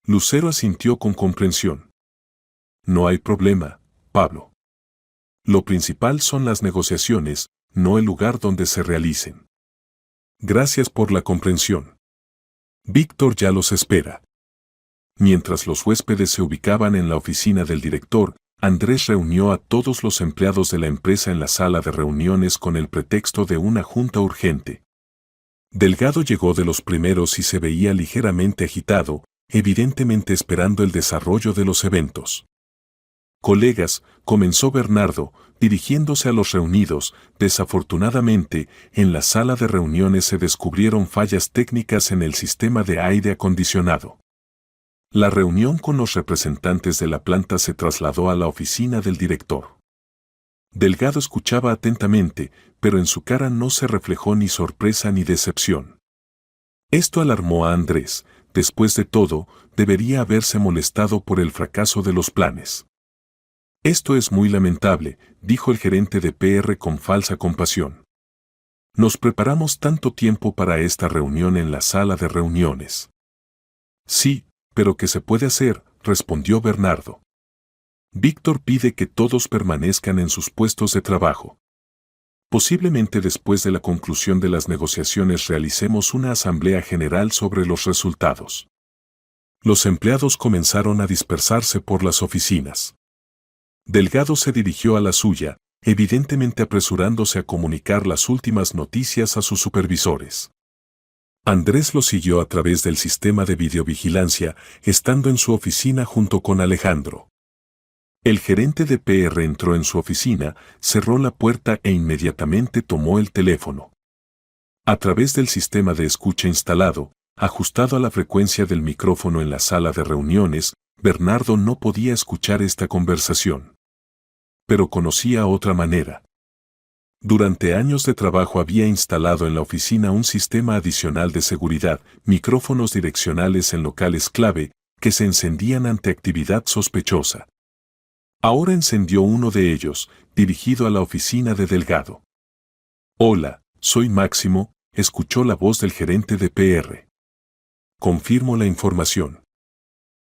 Lucero asintió con comprensión. No hay problema, Pablo. Lo principal son las negociaciones, no el lugar donde se realicen. Gracias por la comprensión. Víctor ya los espera. Mientras los huéspedes se ubicaban en la oficina del director, Andrés reunió a todos los empleados de la empresa en la sala de reuniones con el pretexto de una junta urgente. Delgado llegó de los primeros y se veía ligeramente agitado, evidentemente esperando el desarrollo de los eventos. Colegas, comenzó Bernardo, dirigiéndose a los reunidos, desafortunadamente, en la sala de reuniones se descubrieron fallas técnicas en el sistema de aire acondicionado. La reunión con los representantes de la planta se trasladó a la oficina del director. Delgado escuchaba atentamente, pero en su cara no se reflejó ni sorpresa ni decepción. Esto alarmó a Andrés. Después de todo, debería haberse molestado por el fracaso de los planes. Esto es muy lamentable, dijo el gerente de PR con falsa compasión. Nos preparamos tanto tiempo para esta reunión en la sala de reuniones. Sí, pero ¿qué se puede hacer?, respondió Bernardo. Víctor pide que todos permanezcan en sus puestos de trabajo. Posiblemente después de la conclusión de las negociaciones realicemos una asamblea general sobre los resultados. Los empleados comenzaron a dispersarse por las oficinas. Delgado se dirigió a la suya, evidentemente apresurándose a comunicar las últimas noticias a sus supervisores. Andrés lo siguió a través del sistema de videovigilancia, estando en su oficina junto con Alejandro. El gerente de PR entró en su oficina, cerró la puerta e inmediatamente tomó el teléfono. A través del sistema de escucha instalado, ajustado a la frecuencia del micrófono en la sala de reuniones, Bernardo no podía escuchar esta conversación. Pero conocía otra manera. Durante años de trabajo había instalado en la oficina un sistema adicional de seguridad, micrófonos direccionales en locales clave, que se encendían ante actividad sospechosa. Ahora encendió uno de ellos, dirigido a la oficina de Delgado. Hola, soy Máximo, escuchó la voz del gerente de PR. Confirmo la información.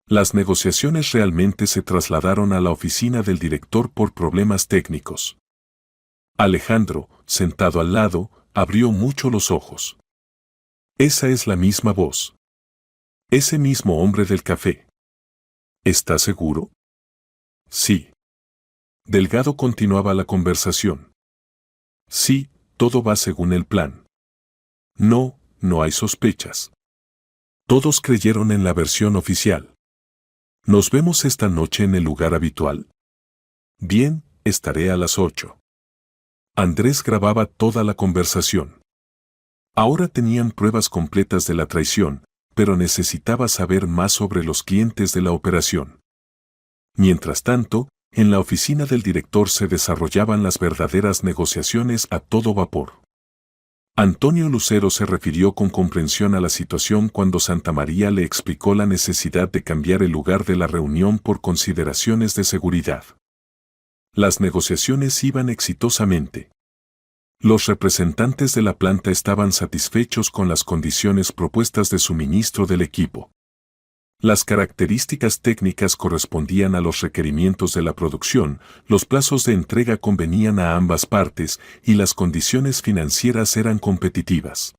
Las negociaciones realmente se trasladaron a la oficina del director por problemas técnicos. Alejandro, sentado al lado, abrió mucho los ojos. Esa es la misma voz. Ese mismo hombre del café. ¿Está seguro? Sí. Delgado continuaba la conversación. Sí, todo va según el plan. No, no hay sospechas. Todos creyeron en la versión oficial. ¿Nos vemos esta noche en el lugar habitual? Bien, estaré a las 8. Andrés grababa toda la conversación. Ahora tenían pruebas completas de la traición, pero necesitaba saber más sobre los clientes de la operación. Mientras tanto, en la oficina del director se desarrollaban las verdaderas negociaciones a todo vapor. Antonio Lucero se refirió con comprensión a la situación cuando Santamaría le explicó la necesidad de cambiar el lugar de la reunión por consideraciones de seguridad. Las negociaciones iban exitosamente. Los representantes de la planta estaban satisfechos con las condiciones propuestas de suministro del equipo. Las características técnicas correspondían a los requerimientos de la producción, los plazos de entrega convenían a ambas partes y las condiciones financieras eran competitivas.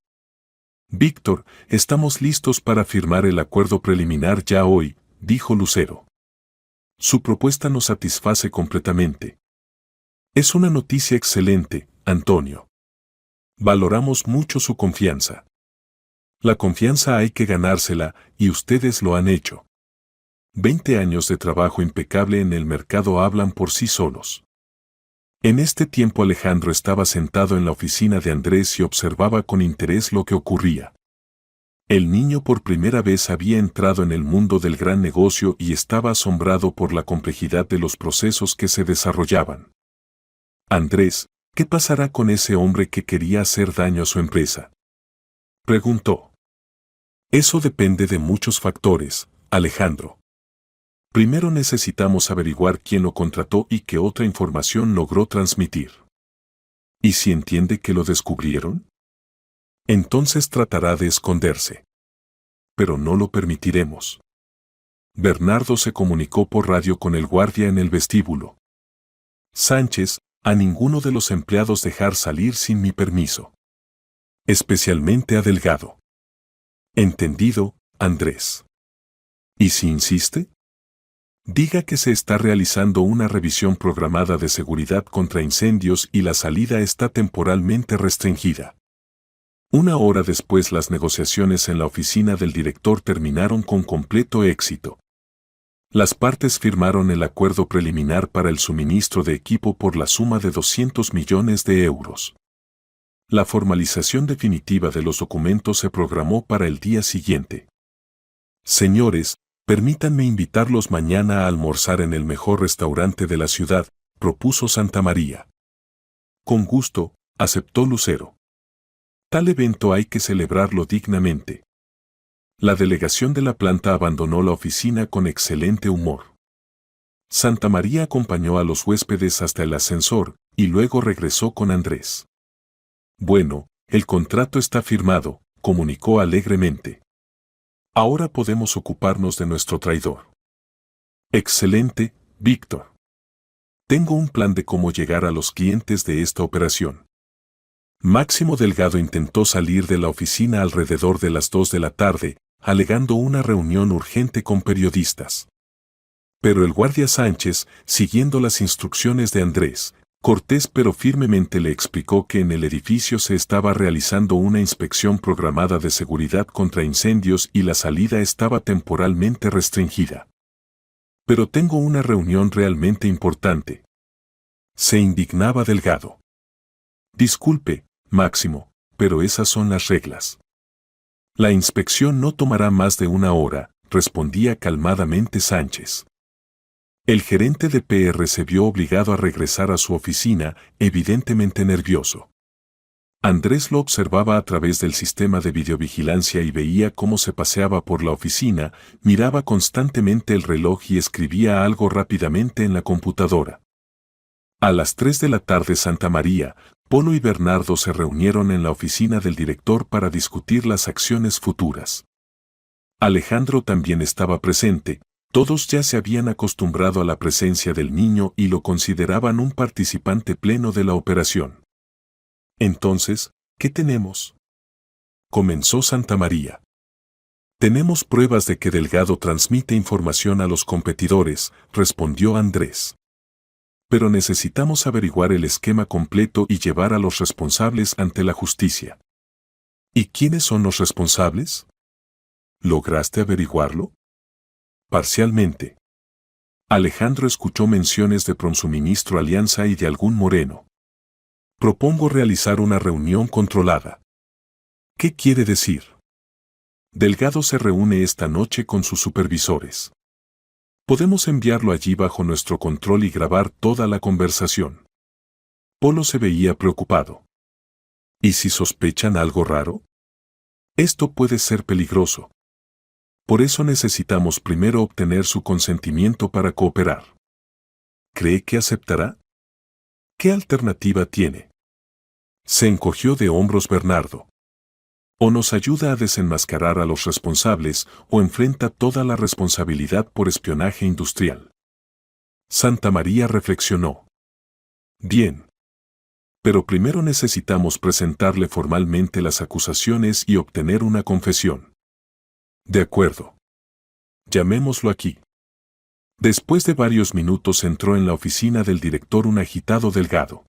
Víctor, estamos listos para firmar el acuerdo preliminar ya hoy, dijo Lucero. Su propuesta nos satisface completamente. Es una noticia excelente, Antonio. Valoramos mucho su confianza. La confianza hay que ganársela, y ustedes lo han hecho. 20 años de trabajo impecable en el mercado hablan por sí solos. En este tiempo Alejandro estaba sentado en la oficina de Andrés y observaba con interés lo que ocurría. El niño por primera vez había entrado en el mundo del gran negocio y estaba asombrado por la complejidad de los procesos que se desarrollaban. Andrés, ¿qué pasará con ese hombre que quería hacer daño a su empresa?, preguntó. Eso depende de muchos factores, Alejandro. Primero necesitamos averiguar quién lo contrató y qué otra información logró transmitir. ¿Y si entiende que lo descubrieron? Entonces tratará de esconderse. Pero no lo permitiremos. Bernardo se comunicó por radio con el guardia en el vestíbulo. Sánchez, a ninguno de los empleados dejar salir sin mi permiso. Especialmente a Delgado. Entendido, Andrés. ¿Y si insiste? Diga que se está realizando una revisión programada de seguridad contra incendios y la salida está temporalmente restringida. Una hora después las negociaciones en la oficina del director terminaron con completo éxito. Las partes firmaron el acuerdo preliminar para el suministro de equipo por la suma de 200 millones de euros. La formalización definitiva de los documentos se programó para el día siguiente. Señores, permítanme invitarlos mañana a almorzar en el mejor restaurante de la ciudad, propuso Santamaría. Con gusto, aceptó Lucero. Tal evento hay que celebrarlo dignamente. La delegación de la planta abandonó la oficina con excelente humor. Santamaría acompañó a los huéspedes hasta el ascensor y luego regresó con Andrés. Bueno, el contrato está firmado, comunicó alegremente. Ahora podemos ocuparnos de nuestro traidor. Excelente, Víctor. Tengo un plan de cómo llegar a los clientes de esta operación. Máximo Delgado intentó salir de la oficina alrededor de las 2 de la tarde, alegando una reunión urgente con periodistas. Pero el guardia Sánchez, siguiendo las instrucciones de Andrés, cortés pero firmemente le explicó que en el edificio se estaba realizando una inspección programada de seguridad contra incendios y la salida estaba temporalmente restringida. Pero tengo una reunión realmente importante. Se indignaba Delgado. Disculpe, Máximo, pero esas son las reglas. La inspección no tomará más de 1 hora, respondía calmadamente Sánchez. El gerente de PR se vio obligado a regresar a su oficina, evidentemente nervioso. Andrés lo observaba a través del sistema de videovigilancia y veía cómo se paseaba por la oficina, miraba constantemente el reloj y escribía algo rápidamente en la computadora. A las 3 de la tarde Santamaría, Polo y Bernardo se reunieron en la oficina del director para discutir las acciones futuras. Alejandro también estaba presente. Todos ya se habían acostumbrado a la presencia del niño y lo consideraban un participante pleno de la operación. Entonces, ¿qué tenemos?, comenzó Santamaría. Tenemos pruebas de que Delgado transmite información a los competidores, respondió Andrés. Pero necesitamos averiguar el esquema completo y llevar a los responsables ante la justicia. ¿Y quiénes son los responsables? ¿Lograste averiguarlo? Parcialmente. Alejandro escuchó menciones de Prosuministro Alianza y de algún Moreno. Propongo realizar una reunión controlada. ¿Qué quiere decir? Delgado se reúne esta noche con sus supervisores. Podemos enviarlo allí bajo nuestro control y grabar toda la conversación. Polo se veía preocupado. ¿Y si sospechan algo raro? Esto puede ser peligroso. Por eso necesitamos primero obtener su consentimiento para cooperar. ¿Cree que aceptará? ¿Qué alternativa tiene? Se encogió de hombros Bernardo. O nos ayuda a desenmascarar a los responsables o enfrenta toda la responsabilidad por espionaje industrial. Santa María reflexionó. Bien. Pero primero necesitamos presentarle formalmente las acusaciones y obtener una confesión. De acuerdo. Llamémoslo aquí. Después de varios minutos entró en la oficina del director un agitado Delgado.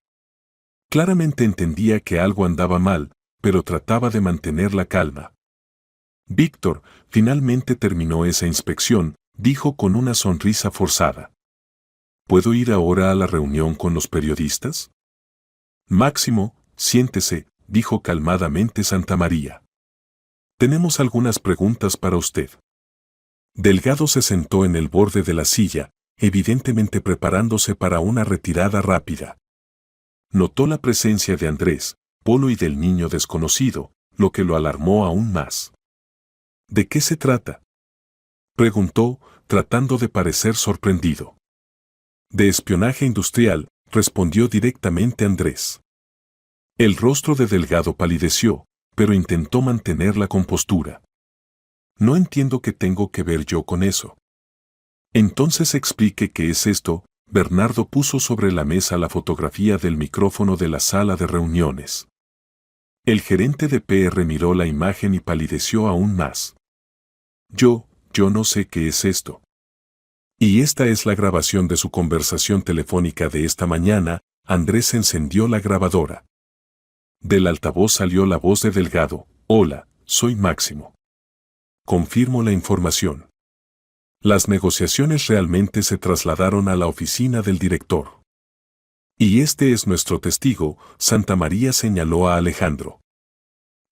Claramente entendía que algo andaba mal, pero trataba de mantener la calma. Víctor, finalmente terminó esa inspección, dijo con una sonrisa forzada. ¿Puedo ir ahora a la reunión con los periodistas? Máximo, siéntese, dijo calmadamente Santa María. Tenemos algunas preguntas para usted. Delgado se sentó en el borde de la silla, evidentemente preparándose para una retirada rápida. Notó la presencia de Andrés, Polo y del niño desconocido, lo que lo alarmó aún más. ¿De qué se trata?, preguntó, tratando de parecer sorprendido. De espionaje industrial, respondió directamente Andrés. El rostro de Delgado palideció, pero intentó mantener la compostura. No entiendo qué tengo que ver yo con eso. Entonces explique qué es esto. Bernardo puso sobre la mesa la fotografía del micrófono de la sala de reuniones. El gerente de PR miró la imagen y palideció aún más. Yo no sé qué es esto. Y esta es la grabación de su conversación telefónica de esta mañana. Andrés encendió la grabadora. Del altavoz salió la voz de Delgado. Hola, soy Máximo. Confirmo la información. Las negociaciones realmente se trasladaron a la oficina del director. Y este es nuestro testigo, Santa María señaló a Alejandro.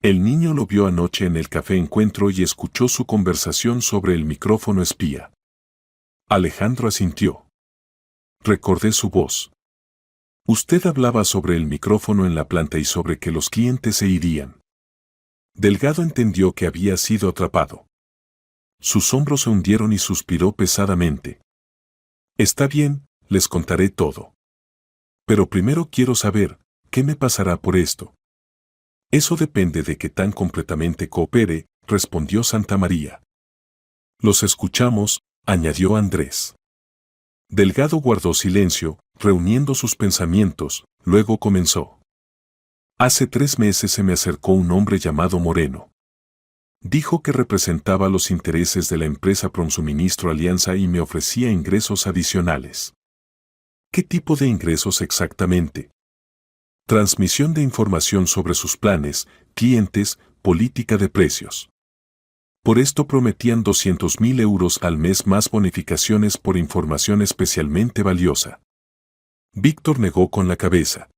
El niño lo vio anoche en el café Encuentro y escuchó su conversación sobre el micrófono espía. Alejandro asintió. Recordé su voz. Usted hablaba sobre el micrófono en la planta y sobre que los clientes se irían. Delgado entendió que había sido atrapado. Sus hombros se hundieron y suspiró pesadamente. Está bien, les contaré todo. Pero primero quiero saber, ¿qué me pasará por esto? Eso depende de que tan completamente coopere, respondió Santa María. Los escuchamos, añadió Andrés. Delgado guardó silencio, reuniendo sus pensamientos, luego comenzó. Hace 3 meses se me acercó un hombre llamado Moreno. Dijo que representaba los intereses de la empresa Prosuministro Alianza y me ofrecía ingresos adicionales. ¿Qué tipo de ingresos exactamente? Transmisión de información sobre sus planes, clientes, política de precios. Por esto prometían 200.000 euros al mes más bonificaciones por información especialmente valiosa. Víctor negó con la cabeza.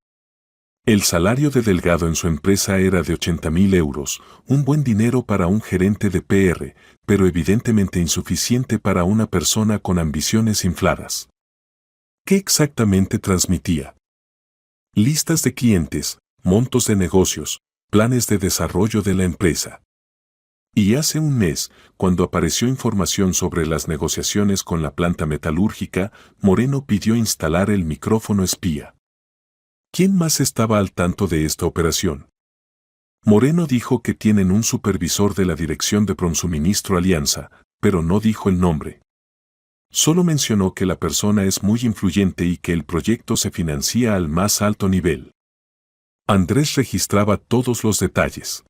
El salario de Delgado en su empresa era de 80.000 euros, un buen dinero para un gerente de PR, pero evidentemente insuficiente para una persona con ambiciones infladas. ¿Qué exactamente transmitía? Listas de clientes, montos de negocios, planes de desarrollo de la empresa. Y hace un mes, cuando apareció información sobre las negociaciones con la planta metalúrgica, Moreno pidió instalar el micrófono espía. ¿Quién más estaba al tanto de esta operación? Moreno dijo que tienen un supervisor de la dirección de Prosuministro Alianza, pero no dijo el nombre. Solo mencionó que la persona es muy influyente y que el proyecto se financia al más alto nivel. Andrés registraba todos los detalles.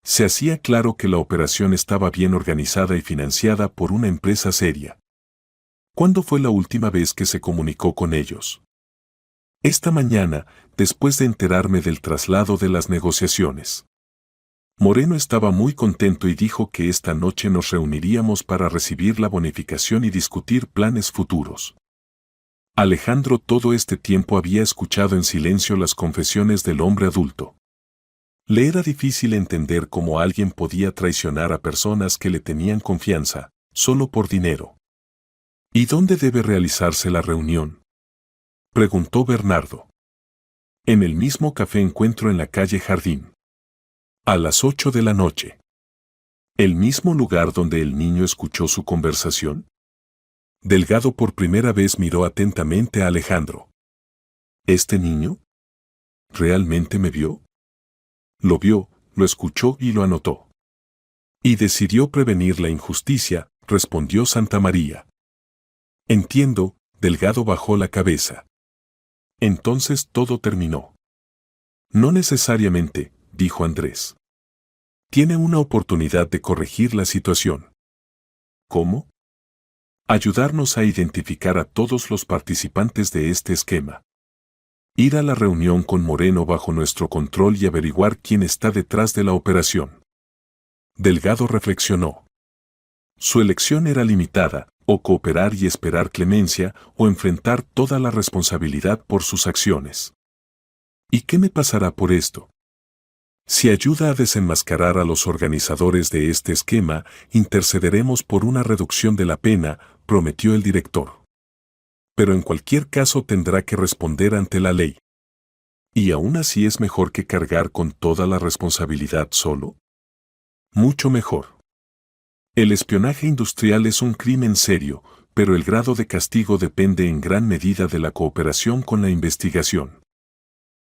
Se hacía claro que la operación estaba bien organizada y financiada por una empresa seria. ¿Cuándo fue la última vez que se comunicó con ellos? Esta mañana, después de enterarme del traslado de las negociaciones. Moreno estaba muy contento y dijo que esta noche nos reuniríamos para recibir la bonificación y discutir planes futuros. Alejandro todo este tiempo había escuchado en silencio las confesiones del hombre adulto. Le era difícil entender cómo alguien podía traicionar a personas que le tenían confianza, solo por dinero. ¿Y dónde debe realizarse la reunión?, preguntó Bernardo. En el mismo café encuentro en la calle Jardín. A las 8 de la noche. ¿El mismo lugar donde el niño escuchó su conversación? Delgado por primera vez miró atentamente a Alejandro. ¿Este niño? ¿Realmente me vio? Lo vio, lo escuchó y lo anotó. Y decidió prevenir la injusticia, respondió Santa María. Entiendo, Delgado bajó la cabeza. Entonces todo terminó. No necesariamente, dijo Andrés. Tiene una oportunidad de corregir la situación. ¿Cómo? Ayudarnos a identificar a todos los participantes de este esquema. Ir a la reunión con Moreno bajo nuestro control y averiguar quién está detrás de la operación. Delgado reflexionó. Su elección era limitada, o cooperar y esperar clemencia, o enfrentar toda la responsabilidad por sus acciones. ¿Y qué me pasará por esto? Si ayuda a desenmascarar a los organizadores de este esquema, intercederemos por una reducción de la pena, prometió el director. Pero en cualquier caso tendrá que responder ante la ley. ¿Y aún así es mejor que cargar con toda la responsabilidad solo? Mucho mejor. El espionaje industrial es un crimen serio, pero el grado de castigo depende en gran medida de la cooperación con la investigación.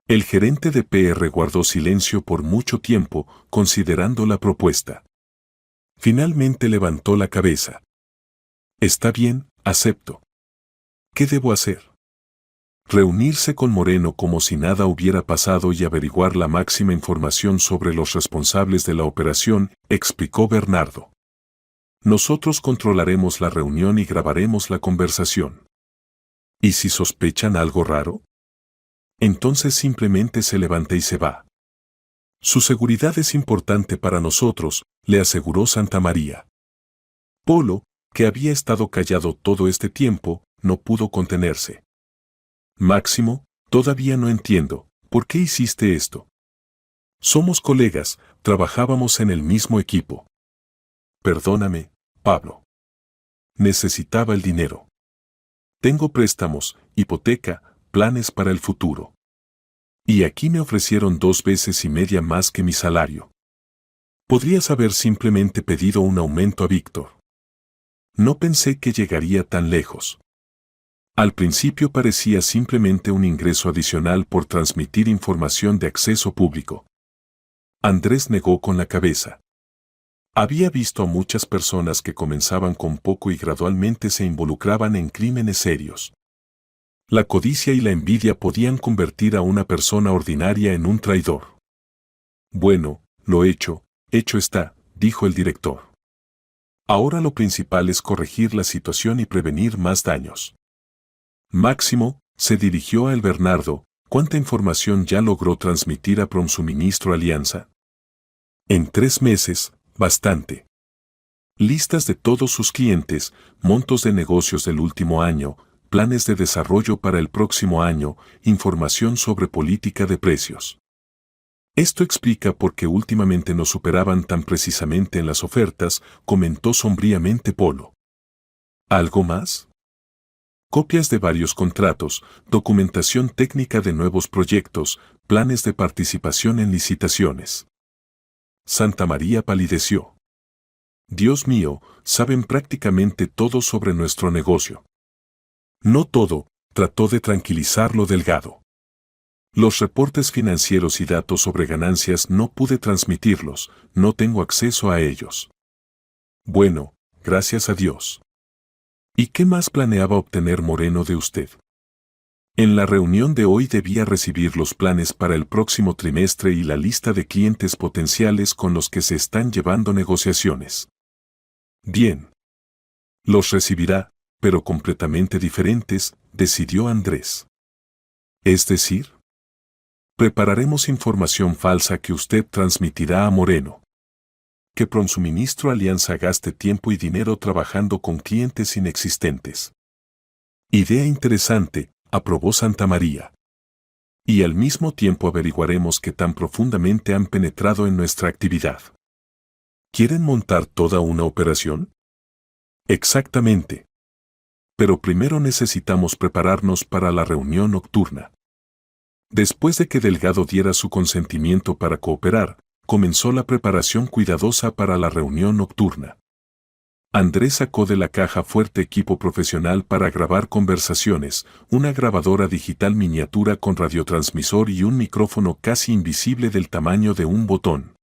El gerente de PR guardó silencio por mucho tiempo, considerando la propuesta. Finalmente levantó la cabeza. Está bien, acepto. ¿Qué debo hacer? Reunirse con Moreno como si nada hubiera pasado y averiguar la máxima información sobre los responsables de la operación, explicó Bernardo. Nosotros controlaremos la reunión y grabaremos la conversación. ¿Y si sospechan algo raro? Entonces simplemente se levanta y se va. Su seguridad es importante para nosotros, le aseguró Santa María. Polo, que había estado callado todo este tiempo, no pudo contenerse. Máximo, todavía no entiendo, ¿por qué hiciste esto? Somos colegas, trabajábamos en el mismo equipo. Perdóname, Pablo. Necesitaba el dinero. Tengo préstamos, hipoteca, planes para el futuro. Y aquí me ofrecieron 2 veces y media más que mi salario. Podrías haber simplemente pedido un aumento a Víctor. No pensé que llegaría tan lejos. Al principio parecía simplemente un ingreso adicional por transmitir información de acceso público. Andrés negó con la cabeza. Había visto a muchas personas que comenzaban con poco y gradualmente se involucraban en crímenes serios. La codicia y la envidia podían convertir a una persona ordinaria en un traidor. Bueno, lo hecho está, dijo el director. Ahora lo principal es corregir la situación y prevenir más daños. Máximo, se dirigió a el Bernardo, ¿cuánta información ya logró transmitir a Promsuministro Alianza? En 3 meses, bastante. Listas de todos sus clientes, montos de negocios del último año, planes de desarrollo para el próximo año, información sobre política de precios. Esto explica por qué últimamente nos superaban tan precisamente en las ofertas, comentó sombríamente Polo. ¿Algo más? Copias de varios contratos, documentación técnica de nuevos proyectos, planes de participación en licitaciones. Santa María palideció. Dios mío, saben prácticamente todo sobre nuestro negocio. No todo, trató de tranquilizarlo Delgado. Los reportes financieros y datos sobre ganancias no pude transmitirlos, no tengo acceso a ellos. Bueno, gracias a Dios. ¿Y qué más planeaba obtener Moreno de usted? En la reunión de hoy debía recibir los planes para el próximo trimestre y la lista de clientes potenciales con los que se están llevando negociaciones. Bien. Los recibirá, pero completamente diferentes, decidió Andrés. Es decir, prepararemos información falsa que usted transmitirá a Moreno. Que Pronsuministro Alianza gaste tiempo y dinero trabajando con clientes inexistentes. Idea interesante, aprobó Santa María. Y al mismo tiempo averiguaremos qué tan profundamente han penetrado en nuestra actividad. ¿Quieren montar toda una operación? Exactamente. Pero primero necesitamos prepararnos para la reunión nocturna. Después de que Delgado diera su consentimiento para cooperar, comenzó la preparación cuidadosa para la reunión nocturna. Andrés sacó de la caja fuerte equipo profesional para grabar conversaciones, una grabadora digital miniatura con radiotransmisor y un micrófono casi invisible del tamaño de un botón.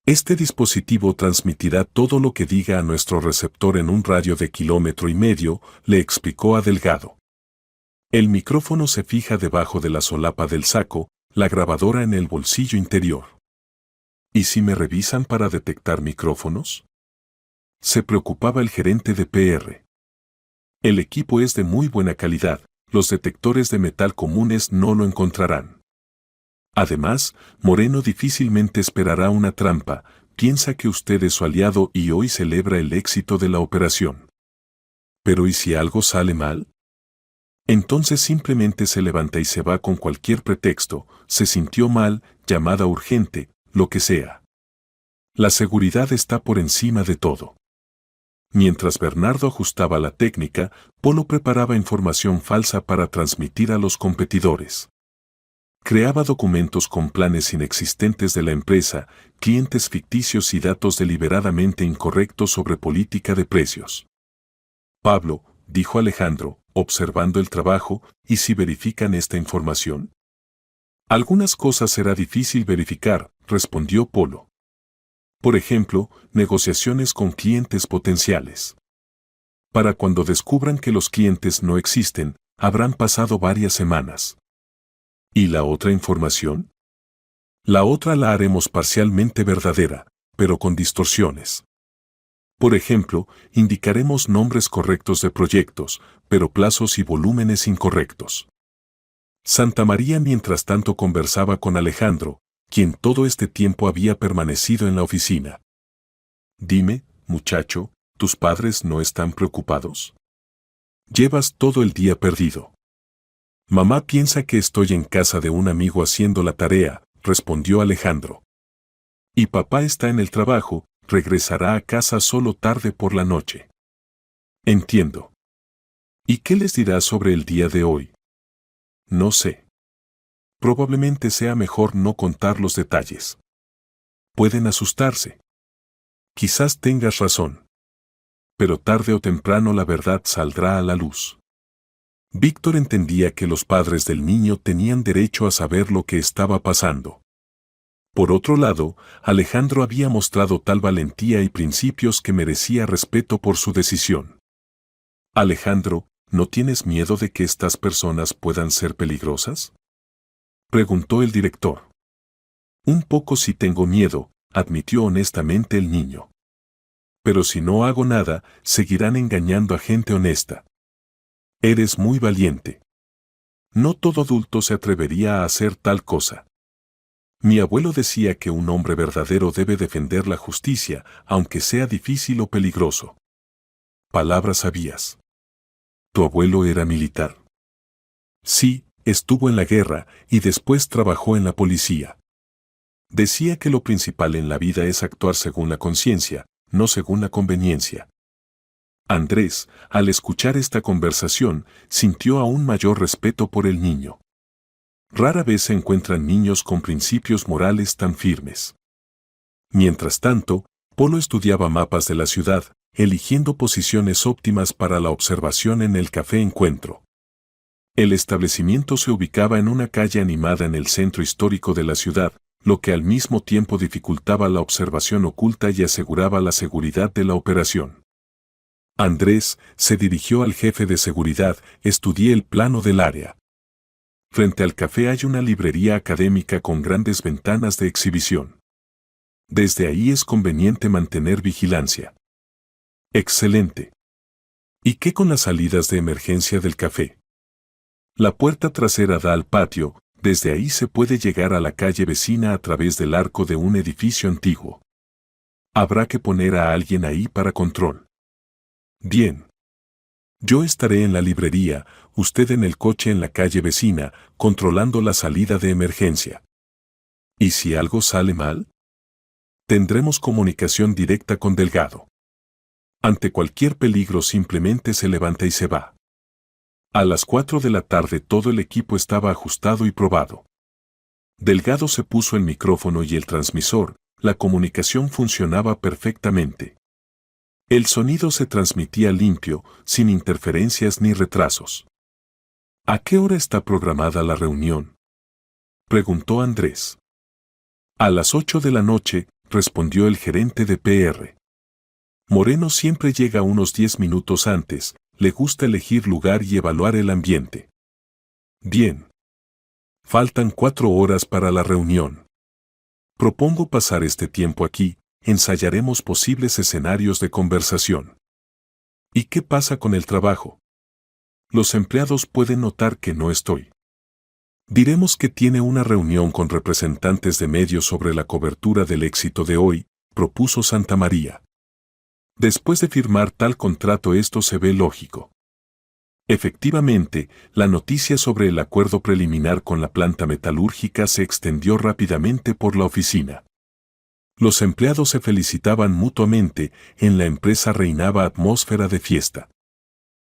Este dispositivo transmitirá todo lo que diga a nuestro receptor en un radio de 1,5 kilómetros, le explicó a Delgado. El micrófono se fija debajo de la solapa del saco, la grabadora en el bolsillo interior. ¿Y si me revisan para detectar micrófonos? Se preocupaba el gerente de PR. El equipo es de muy buena calidad, los detectores de metal comunes no lo encontrarán. Además, Moreno difícilmente esperará una trampa, piensa que usted es su aliado y hoy celebra el éxito de la operación. ¿Pero y si algo sale mal? Entonces simplemente se levanta y se va con cualquier pretexto, se sintió mal, llamada urgente, lo que sea. La seguridad está por encima de todo. Mientras Bernardo ajustaba la técnica, Polo preparaba información falsa para transmitir a los competidores. Creaba documentos con planes inexistentes de la empresa, clientes ficticios y datos deliberadamente incorrectos sobre política de precios. Pablo, dijo Alejandro, observando el trabajo, ¿y si verifican esta información? Algunas cosas será difícil verificar, respondió Polo. Por ejemplo, negociaciones con clientes potenciales. Para cuando descubran que los clientes no existen, habrán pasado varias semanas. ¿Y la otra información? La otra la haremos parcialmente verdadera, pero con distorsiones. Por ejemplo, indicaremos nombres correctos de proyectos, pero plazos y volúmenes incorrectos. Santa María mientras tanto conversaba con Alejandro, quien todo este tiempo había permanecido en la oficina. Dime, muchacho, ¿tus padres no están preocupados? Llevas todo el día perdido. Mamá piensa que estoy en casa de un amigo haciendo la tarea, respondió Alejandro. Y papá está en el trabajo, regresará a casa solo tarde por la noche. Entiendo. ¿Y qué les dirás sobre el día de hoy? No sé. Probablemente sea mejor no contar los detalles. Pueden asustarse. Quizás tengas razón. Pero tarde o temprano la verdad saldrá a la luz. Víctor entendía que los padres del niño tenían derecho a saber lo que estaba pasando. Por otro lado, Alejandro había mostrado tal valentía y principios que merecía respeto por su decisión. Alejandro, ¿no tienes miedo de que estas personas puedan ser peligrosas? Preguntó el director. Un poco sí tengo miedo, admitió honestamente el niño. Pero si no hago nada, seguirán engañando a gente honesta. Eres muy valiente. No todo adulto se atrevería a hacer tal cosa. Mi abuelo decía que un hombre verdadero debe defender la justicia, aunque sea difícil o peligroso. Palabras sabias. ¿Tu abuelo era militar? Sí, estuvo en la guerra y después trabajó en la policía. Decía que lo principal en la vida es actuar según la conciencia, no según la conveniencia. Andrés, al escuchar esta conversación, sintió aún mayor respeto por el niño. Rara vez se encuentran niños con principios morales tan firmes. Mientras tanto, Polo estudiaba mapas de la ciudad, eligiendo posiciones óptimas para la observación en el Café Encuentro. El establecimiento se ubicaba en una calle animada en el centro histórico de la ciudad, lo que al mismo tiempo dificultaba la observación oculta y aseguraba la seguridad de la operación. Andrés se dirigió al jefe de seguridad, estudié el plano del área. Frente al café hay una librería académica con grandes ventanas de exhibición. Desde ahí es conveniente mantener vigilancia. Excelente. ¿Y qué con las salidas de emergencia del café? La puerta trasera da al patio, desde ahí se puede llegar a la calle vecina a través del arco de un edificio antiguo. Habrá que poner a alguien ahí para control. Bien. Yo estaré en la librería, usted en el coche en la calle vecina, controlando la salida de emergencia. ¿Y si algo sale mal? Tendremos comunicación directa con Delgado. Ante cualquier peligro simplemente se levanta y se va. A las 4 de la tarde todo el equipo estaba ajustado y probado. Delgado se puso el micrófono y el transmisor, la comunicación funcionaba perfectamente. El sonido se transmitía limpio, sin interferencias ni retrasos. ¿A qué hora está programada la reunión?, preguntó Andrés. A las 8 de la noche, respondió el gerente de PR. Moreno siempre llega unos 10 minutos antes, le gusta elegir lugar y evaluar el ambiente. Bien. Faltan 4 horas para la reunión. Propongo pasar este tiempo aquí, ensayaremos posibles escenarios de conversación. ¿Y qué pasa con el trabajo? Los empleados pueden notar que no estoy. Diremos que tiene una reunión con representantes de medios sobre la cobertura del éxito de hoy, propuso Santamaría. Después de firmar tal contrato esto se ve lógico. Efectivamente, la noticia sobre el acuerdo preliminar con la planta metalúrgica se extendió rápidamente por la oficina. Los empleados se felicitaban mutuamente, en la empresa reinaba atmósfera de fiesta.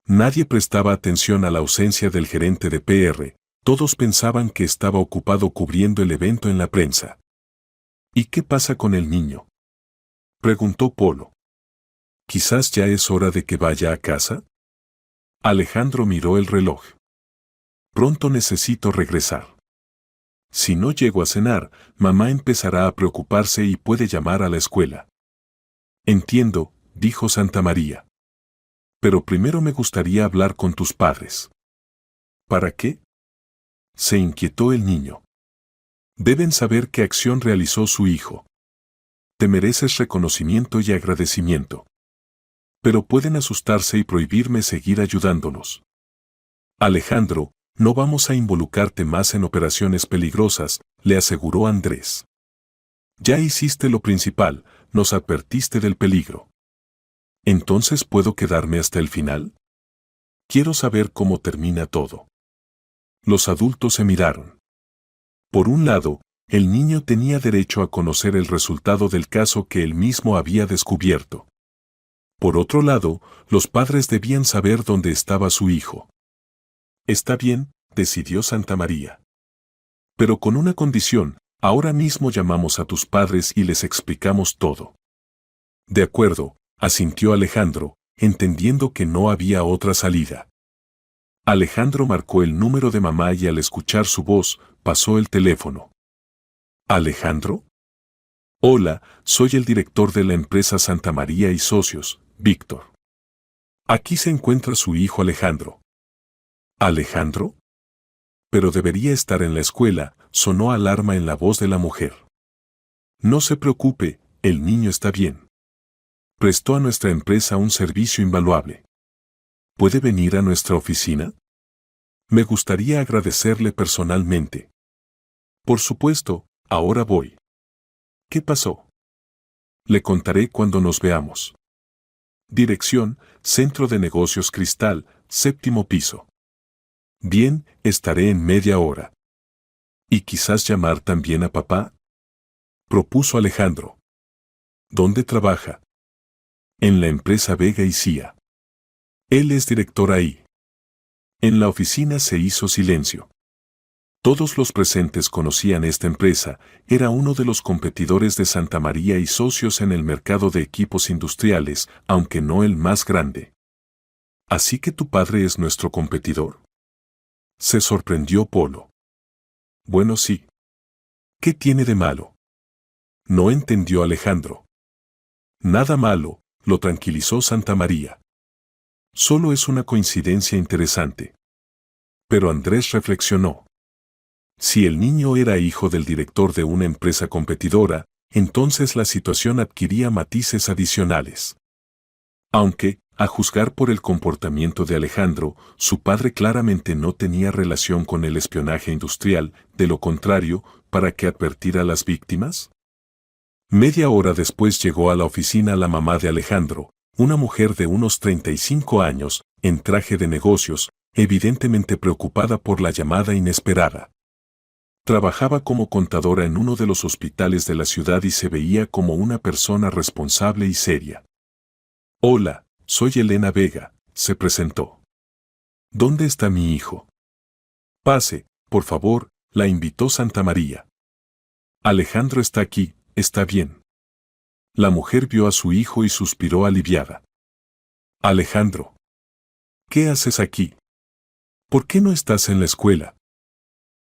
Nadie prestaba atención a la ausencia del gerente de PR, todos pensaban que estaba ocupado cubriendo el evento en la prensa. ¿Y qué pasa con el niño?, preguntó Polo. ¿Quizás ya es hora de que vaya a casa? Alejandro miró el reloj. Pronto necesito regresar. Si no llego a cenar, mamá empezará a preocuparse y puede llamar a la escuela. Entiendo, dijo Santamaría. Pero primero me gustaría hablar con tus padres. ¿Para qué?, se inquietó el niño. Deben saber qué acción realizó su hijo. Te mereces reconocimiento y agradecimiento. Pero pueden asustarse y prohibirme seguir ayudándolos. Alejandro, no vamos a involucrarte más en operaciones peligrosas, le aseguró Andrés. Ya hiciste lo principal, nos advertiste del peligro. ¿Entonces puedo quedarme hasta el final? Quiero saber cómo termina todo. Los adultos se miraron. Por un lado, el niño tenía derecho a conocer el resultado del caso que él mismo había descubierto. Por otro lado, los padres debían saber dónde estaba su hijo. Está bien, decidió Santamaría. Pero con una condición, ahora mismo llamamos a tus padres y les explicamos todo. De acuerdo, asintió Alejandro, entendiendo que no había otra salida. Alejandro marcó el número de mamá y al escuchar su voz, pasó el teléfono. ¿Alejandro? Hola, soy el director de la empresa Santamaría y Socios, Víctor. Aquí se encuentra su hijo Alejandro. ¿Alejandro? Pero debería estar en la escuela, sonó alarma en la voz de la mujer. No se preocupe, el niño está bien. Prestó a nuestra empresa un servicio invaluable. ¿Puede venir a nuestra oficina? Me gustaría agradecerle personalmente. Por supuesto, ahora voy. ¿Qué pasó? Le contaré cuando nos veamos. Dirección, Centro de Negocios Cristal, 7º piso. Bien, estaré en media hora. ¿Y quizás llamar también a papá?, propuso Alejandro. ¿Dónde trabaja? En la empresa Vega y Cía. Él es director ahí. En la oficina se hizo silencio. Todos los presentes conocían esta empresa, era uno de los competidores de Santamaría y Socios en el mercado de equipos industriales, aunque no el más grande. ¿Así que tu padre es nuestro competidor?, se sorprendió Polo. Bueno, sí. ¿Qué tiene de malo?, no entendió Alejandro. Nada malo, lo tranquilizó Santamaría. Solo es una coincidencia interesante. Pero Andrés reflexionó. Si el niño era hijo del director de una empresa competidora, entonces la situación adquiría matices adicionales. Aunque, a juzgar por el comportamiento de Alejandro, su padre claramente no tenía relación con el espionaje industrial, de lo contrario, ¿para qué advertir a las víctimas? Media hora después llegó a la oficina la mamá de Alejandro, una mujer de unos 35 años, en traje de negocios, evidentemente preocupada por la llamada inesperada. Trabajaba como contadora en uno de los hospitales de la ciudad y se veía como una persona responsable y seria. Hola, soy Elena Vega, se presentó. ¿Dónde está mi hijo? Pase, por favor, la invitó Santa María. Alejandro está aquí, está bien. La mujer vio a su hijo y suspiró aliviada. Alejandro, ¿qué haces aquí? ¿Por qué no estás en la escuela?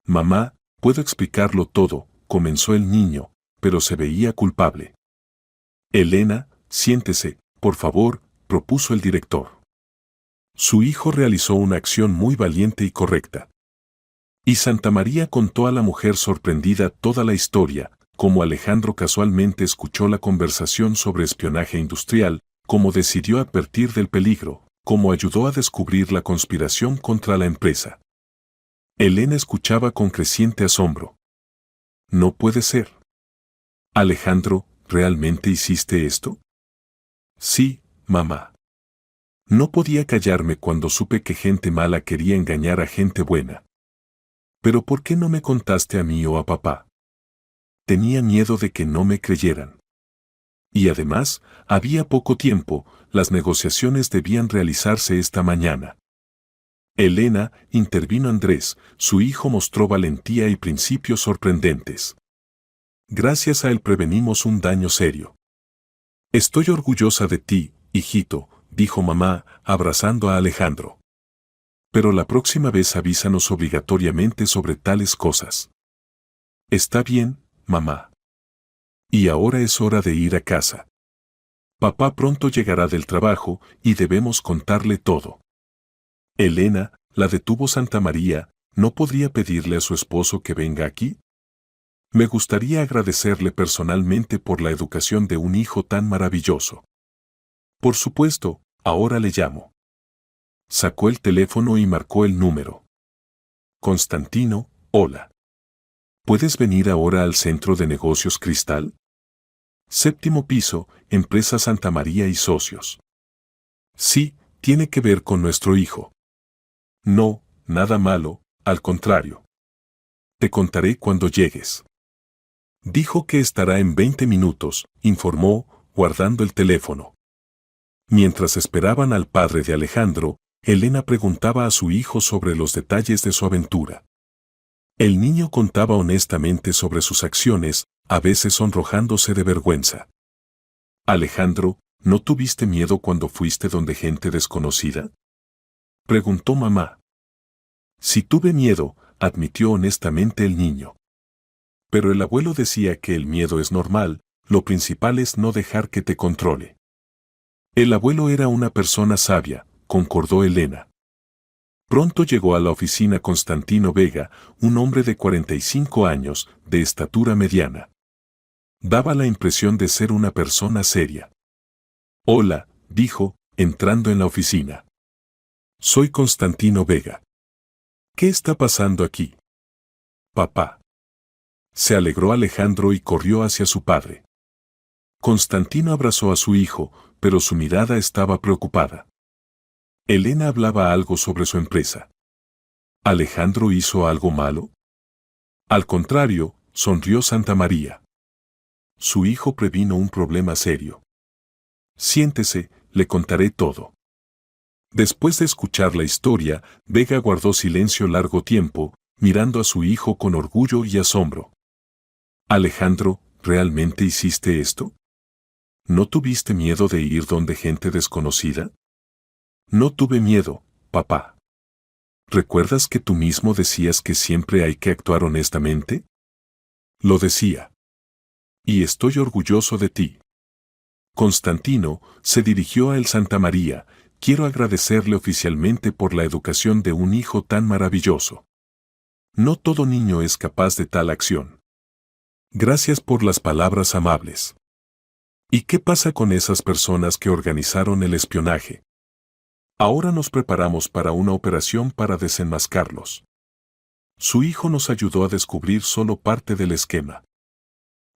Mamá, puedo explicarlo todo, comenzó el niño, pero se veía culpable. Elena, siéntese, por favor, propuso el director. Su hijo realizó una acción muy valiente y correcta. Y Santa María contó a la mujer sorprendida toda la historia, cómo Alejandro casualmente escuchó la conversación sobre espionaje industrial, cómo decidió advertir del peligro, cómo ayudó a descubrir la conspiración contra la empresa. Elena escuchaba con creciente asombro. No puede ser. Alejandro, ¿realmente hiciste esto? Sí, mamá. No podía callarme cuando supe que gente mala quería engañar a gente buena. ¿Pero por qué no me contaste a mí o a papá? Tenía miedo de que no me creyeran. Y además, había poco tiempo, las negociaciones debían realizarse esta mañana. Elena, intervino Andrés, su hijo mostró valentía y principios sorprendentes. Gracias a él prevenimos un daño serio. Estoy orgullosa de ti, hijito, dijo mamá, abrazando a Alejandro. Pero la próxima vez avísanos obligatoriamente sobre tales cosas. Está bien, mamá. Y ahora es hora de ir a casa. Papá pronto llegará del trabajo y debemos contarle todo. Elena, la detuvo Santa María, ¿no podría pedirle a su esposo que venga aquí? Me gustaría agradecerle personalmente por la educación de un hijo tan maravilloso. Por supuesto, ahora le llamo. Sacó el teléfono y marcó el número. Constantino, hola. ¿Puedes venir ahora al Centro de Negocios Cristal? 7º piso, Empresa Santa María y Socios. Sí, tiene que ver con nuestro hijo. No, nada malo, al contrario. Te contaré cuando llegues. Dijo que estará en 20 minutos, informó, guardando el teléfono. Mientras esperaban al padre de Alejandro, Elena preguntaba a su hijo sobre los detalles de su aventura. El niño contaba honestamente sobre sus acciones, a veces sonrojándose de vergüenza. Alejandro, ¿no tuviste miedo cuando fuiste donde gente desconocida? Preguntó mamá. Sí tuve miedo, admitió honestamente el niño. Pero el abuelo decía que el miedo es normal, lo principal es no dejar que te controle. El abuelo era una persona sabia, concordó Elena. Pronto llegó a la oficina Constantino Vega, un hombre de 45 años, de estatura mediana. Daba la impresión de ser una persona seria. Hola, dijo, entrando en la oficina. Soy Constantino Vega. ¿Qué está pasando aquí? Papá. Se alegró Alejandro y corrió hacia su padre. Constantino abrazó a su hijo, pero su mirada estaba preocupada. Elena hablaba algo sobre su empresa. ¿Alejandro hizo algo malo? Al contrario, sonrió Santa María. Su hijo previno un problema serio. Siéntese, le contaré todo. Después de escuchar la historia, Vega guardó silencio largo tiempo, mirando a su hijo con orgullo y asombro. Alejandro, ¿realmente hiciste esto? ¿No tuviste miedo de ir donde gente desconocida? No tuve miedo, papá. ¿Recuerdas que tú mismo decías que siempre hay que actuar honestamente? Lo decía. Y estoy orgulloso de ti. Constantino se dirigió a el Santa María. Quiero agradecerle oficialmente por la educación de un hijo tan maravilloso. No todo niño es capaz de tal acción. Gracias por las palabras amables. ¿Y qué pasa con esas personas que organizaron el espionaje? Ahora nos preparamos para una operación para desenmascararlos. Su hijo nos ayudó a descubrir solo parte del esquema.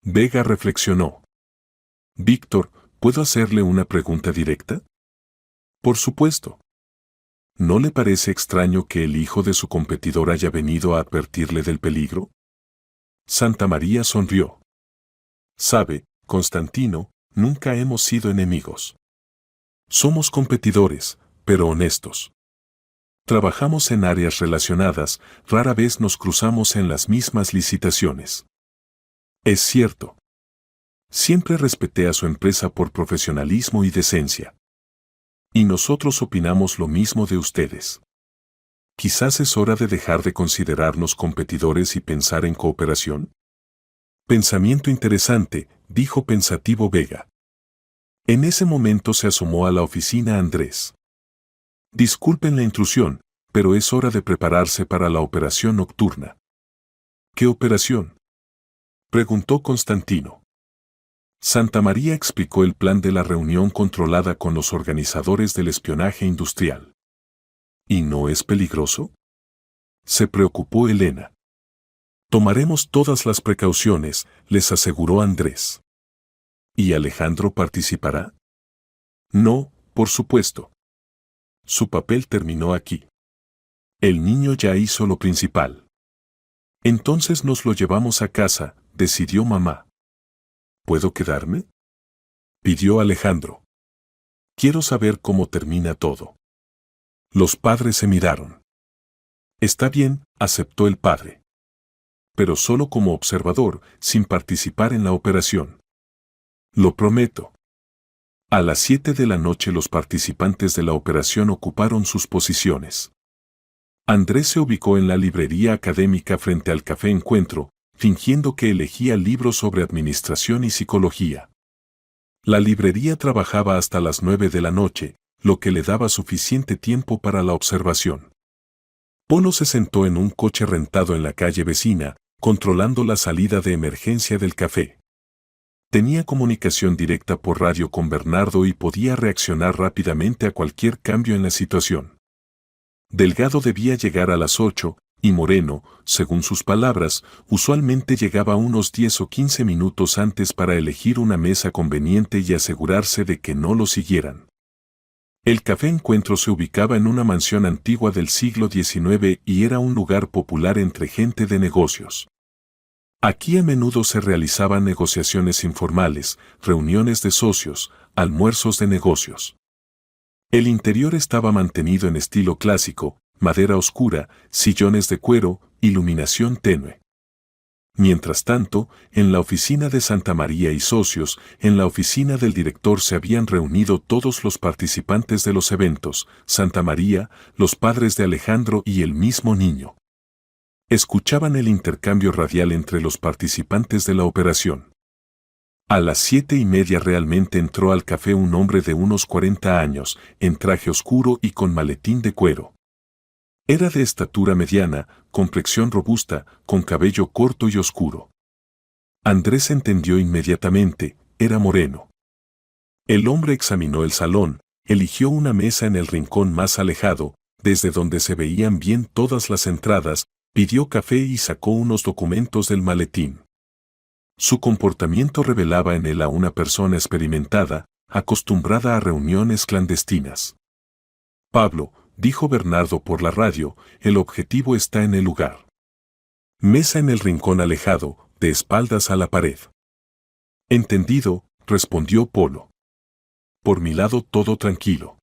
Vega reflexionó. Víctor, ¿puedo hacerle una pregunta directa? Por supuesto. ¿No le parece extraño que el hijo de su competidor haya venido a advertirle del peligro? Santa María sonrió. Sabe, Constantino, nunca hemos sido enemigos. Somos competidores, pero honestos. Trabajamos en áreas relacionadas, rara vez nos cruzamos en las mismas licitaciones. Es cierto. Siempre respeté a su empresa por profesionalismo y decencia. Y nosotros opinamos lo mismo de ustedes. Quizás es hora de dejar de considerarnos competidores y pensar en cooperación. Pensamiento interesante, dijo pensativo Vega. En ese momento se asomó a la oficina Andrés. Disculpen la intrusión, pero es hora de prepararse para la operación nocturna. ¿Qué operación?, preguntó Constantino. Santa María explicó el plan de la reunión controlada con los organizadores del espionaje industrial. ¿Y no es peligroso?, se preocupó Elena. Tomaremos todas las precauciones, les aseguró Andrés. ¿Y Alejandro participará? No, por supuesto. Su papel terminó aquí. El niño ya hizo lo principal. Entonces nos lo llevamos a casa, decidió mamá. ¿Puedo quedarme?, pidió Alejandro. Quiero saber cómo termina todo. Los padres se miraron. Está bien, aceptó el padre. Pero solo como observador, sin participar en la operación. Lo prometo. A las 7 de la noche los participantes de la operación ocuparon sus posiciones. Andrés se ubicó en la librería académica frente al Café Encuentro, fingiendo que elegía libros sobre administración y psicología. La librería trabajaba hasta las 9 de la noche, lo que le daba suficiente tiempo para la observación. Polo se sentó en un coche rentado en la calle vecina, controlando la salida de emergencia del café. Tenía comunicación directa por radio con Bernardo y podía reaccionar rápidamente a cualquier cambio en la situación. Delgado debía llegar a las 8, y Moreno, según sus palabras, usualmente llegaba unos 10 o 15 minutos antes para elegir una mesa conveniente y asegurarse de que no lo siguieran. El Café Encuentro se ubicaba en una mansión antigua del siglo XIX y era un lugar popular entre gente de negocios. Aquí a menudo se realizaban negociaciones informales, reuniones de socios, almuerzos de negocios. El interior estaba mantenido en estilo clásico, madera oscura, sillones de cuero, iluminación tenue. Mientras tanto, en la oficina de Santa María y socios, en la oficina del director se habían reunido todos los participantes de los eventos, Santa María, los padres de Alejandro y el mismo niño. Escuchaban el intercambio radial entre los participantes de la operación. A las 7:30 realmente entró al café un hombre de unos 40 años, en traje oscuro y con maletín de cuero. Era de estatura mediana, complexión robusta, con cabello corto y oscuro. Andrés entendió inmediatamente, era Moreno. El hombre examinó el salón, eligió una mesa en el rincón más alejado, desde donde se veían bien todas las entradas, pidió café y sacó unos documentos del maletín. Su comportamiento revelaba en él a una persona experimentada, acostumbrada a reuniones clandestinas. Pablo, dijo Bernardo por la radio, el objetivo está en el lugar. Mesa en el rincón alejado, de espaldas a la pared. Entendido, respondió Polo. Por mi lado todo tranquilo.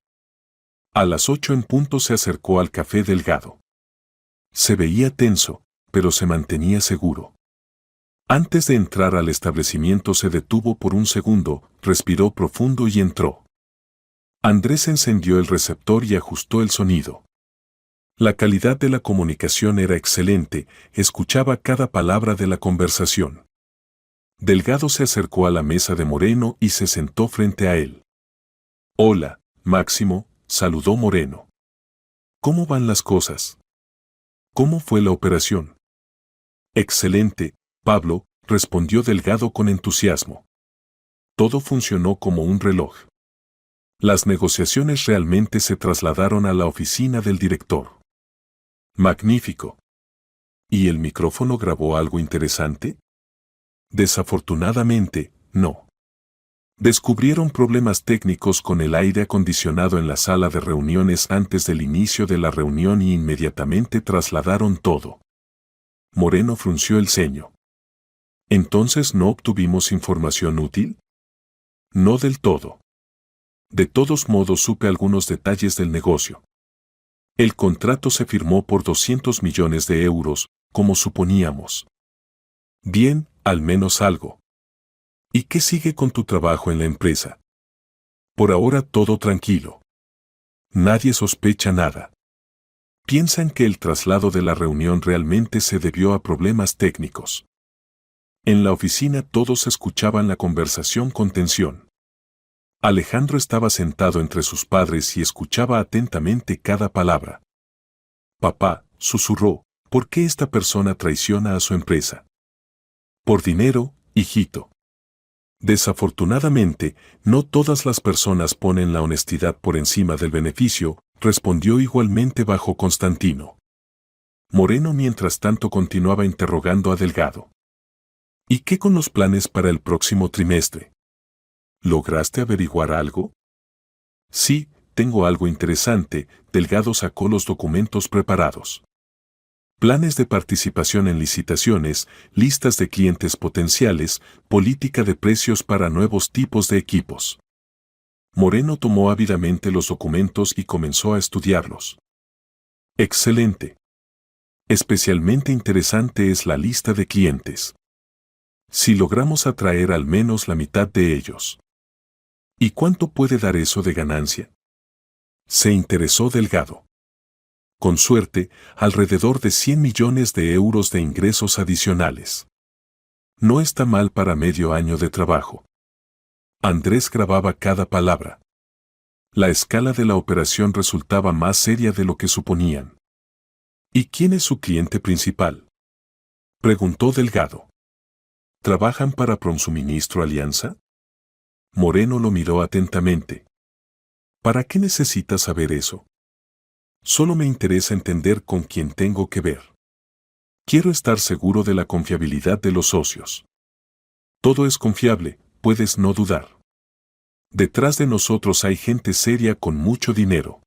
A las 8 en punto se acercó al café Delgado. Se veía tenso, pero se mantenía seguro. Antes de entrar al establecimiento se detuvo por un segundo, respiró profundo y entró. Andrés encendió el receptor y ajustó el sonido. La calidad de la comunicación era excelente, escuchaba cada palabra de la conversación. Delgado se acercó a la mesa de Moreno y se sentó frente a él. Hola, Máximo, saludó Moreno. ¿Cómo van las cosas? ¿Cómo fue la operación? Excelente, Pablo, respondió Delgado con entusiasmo. Todo funcionó como un reloj. Las negociaciones realmente se trasladaron a la oficina del director. Magnífico. ¿Y el micrófono grabó algo interesante? Desafortunadamente, no. Descubrieron problemas técnicos con el aire acondicionado en la sala de reuniones antes del inicio de la reunión y inmediatamente trasladaron todo. Moreno frunció el ceño. ¿Entonces no obtuvimos información útil? No del todo. De todos modos supe algunos detalles del negocio. El contrato se firmó por 200 millones de euros, como suponíamos. Bien, al menos algo. ¿Y qué sigue con tu trabajo en la empresa? Por ahora todo tranquilo. Nadie sospecha nada. Piensan que el traslado de la reunión realmente se debió a problemas técnicos. En la oficina todos escuchaban la conversación con tensión. Alejandro estaba sentado entre sus padres y escuchaba atentamente cada palabra. Papá, susurró, ¿por qué esta persona traiciona a su empresa? Por dinero, hijito. Desafortunadamente, no todas las personas ponen la honestidad por encima del beneficio, respondió igualmente bajo Constantino. Moreno mientras tanto continuaba interrogando a Delgado. ¿Y qué con los planes para el próximo trimestre? ¿Lograste averiguar algo? Sí, tengo algo interesante. Delgado sacó los documentos preparados. Planes de participación en licitaciones, listas de clientes potenciales, política de precios para nuevos tipos de equipos. Moreno tomó ávidamente los documentos y comenzó a estudiarlos. Excelente. Especialmente interesante es la lista de clientes. Si logramos atraer al menos la mitad de ellos. ¿Y cuánto puede dar eso de ganancia? Se interesó Delgado. Con suerte, alrededor de 100 millones de euros de ingresos adicionales. No está mal para medio año de trabajo. Andrés grababa cada palabra. La escala de la operación resultaba más seria de lo que suponían. ¿Y quién es su cliente principal? Preguntó Delgado. ¿Trabajan para Promsuministro Alianza? Moreno lo miró atentamente. ¿Para qué necesitas saber eso? Solo me interesa entender con quién tengo que ver. Quiero estar seguro de la confiabilidad de los socios. Todo es confiable, puedes no dudar. Detrás de nosotros hay gente seria con mucho dinero.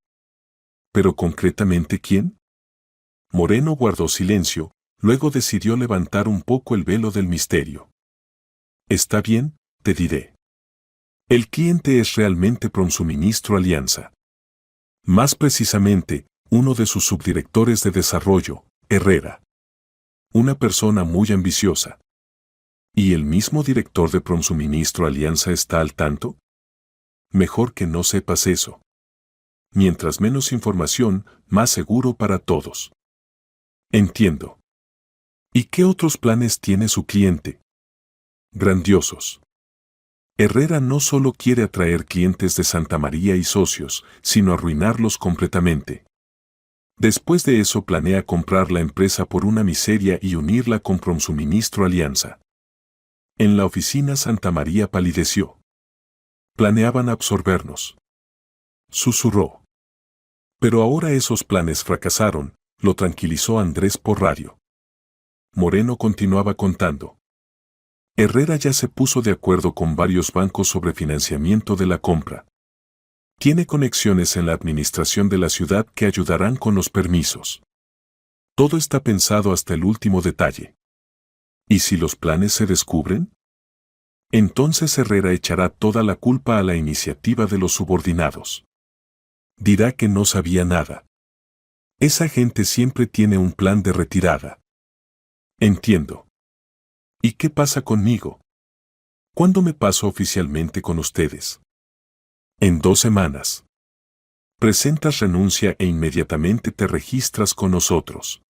¿Pero concretamente quién? Moreno guardó silencio, luego decidió levantar un poco el velo del misterio. Está bien, te diré. El cliente es realmente Promsuministro Alianza. Más precisamente, uno de sus subdirectores de desarrollo, Herrera. Una persona muy ambiciosa. ¿Y el mismo director de Promsuministro Alianza está al tanto? Mejor que no sepas eso. Mientras menos información, más seguro para todos. Entiendo. ¿Y qué otros planes tiene su cliente? Grandiosos. Herrera no solo quiere atraer clientes de Santa María y socios, sino arruinarlos completamente. Después de eso planea comprar la empresa por una miseria y unirla con Promsuministro Alianza. En la oficina Santa María palideció. Planeaban absorbernos. Susurró. Pero ahora esos planes fracasaron, lo tranquilizó Andrés por radio. Moreno continuaba contando. Herrera ya se puso de acuerdo con varios bancos sobre financiamiento de la compra. Tiene conexiones en la administración de la ciudad que ayudarán con los permisos. Todo está pensado hasta el último detalle. ¿Y si los planes se descubren? Entonces Herrera echará toda la culpa a la iniciativa de los subordinados. Dirá que no sabía nada. Esa gente siempre tiene un plan de retirada. Entiendo. ¿Y qué pasa conmigo? ¿Cuándo me paso oficialmente con ustedes? En 2 semanas. Presentas renuncia e inmediatamente te registras con nosotros.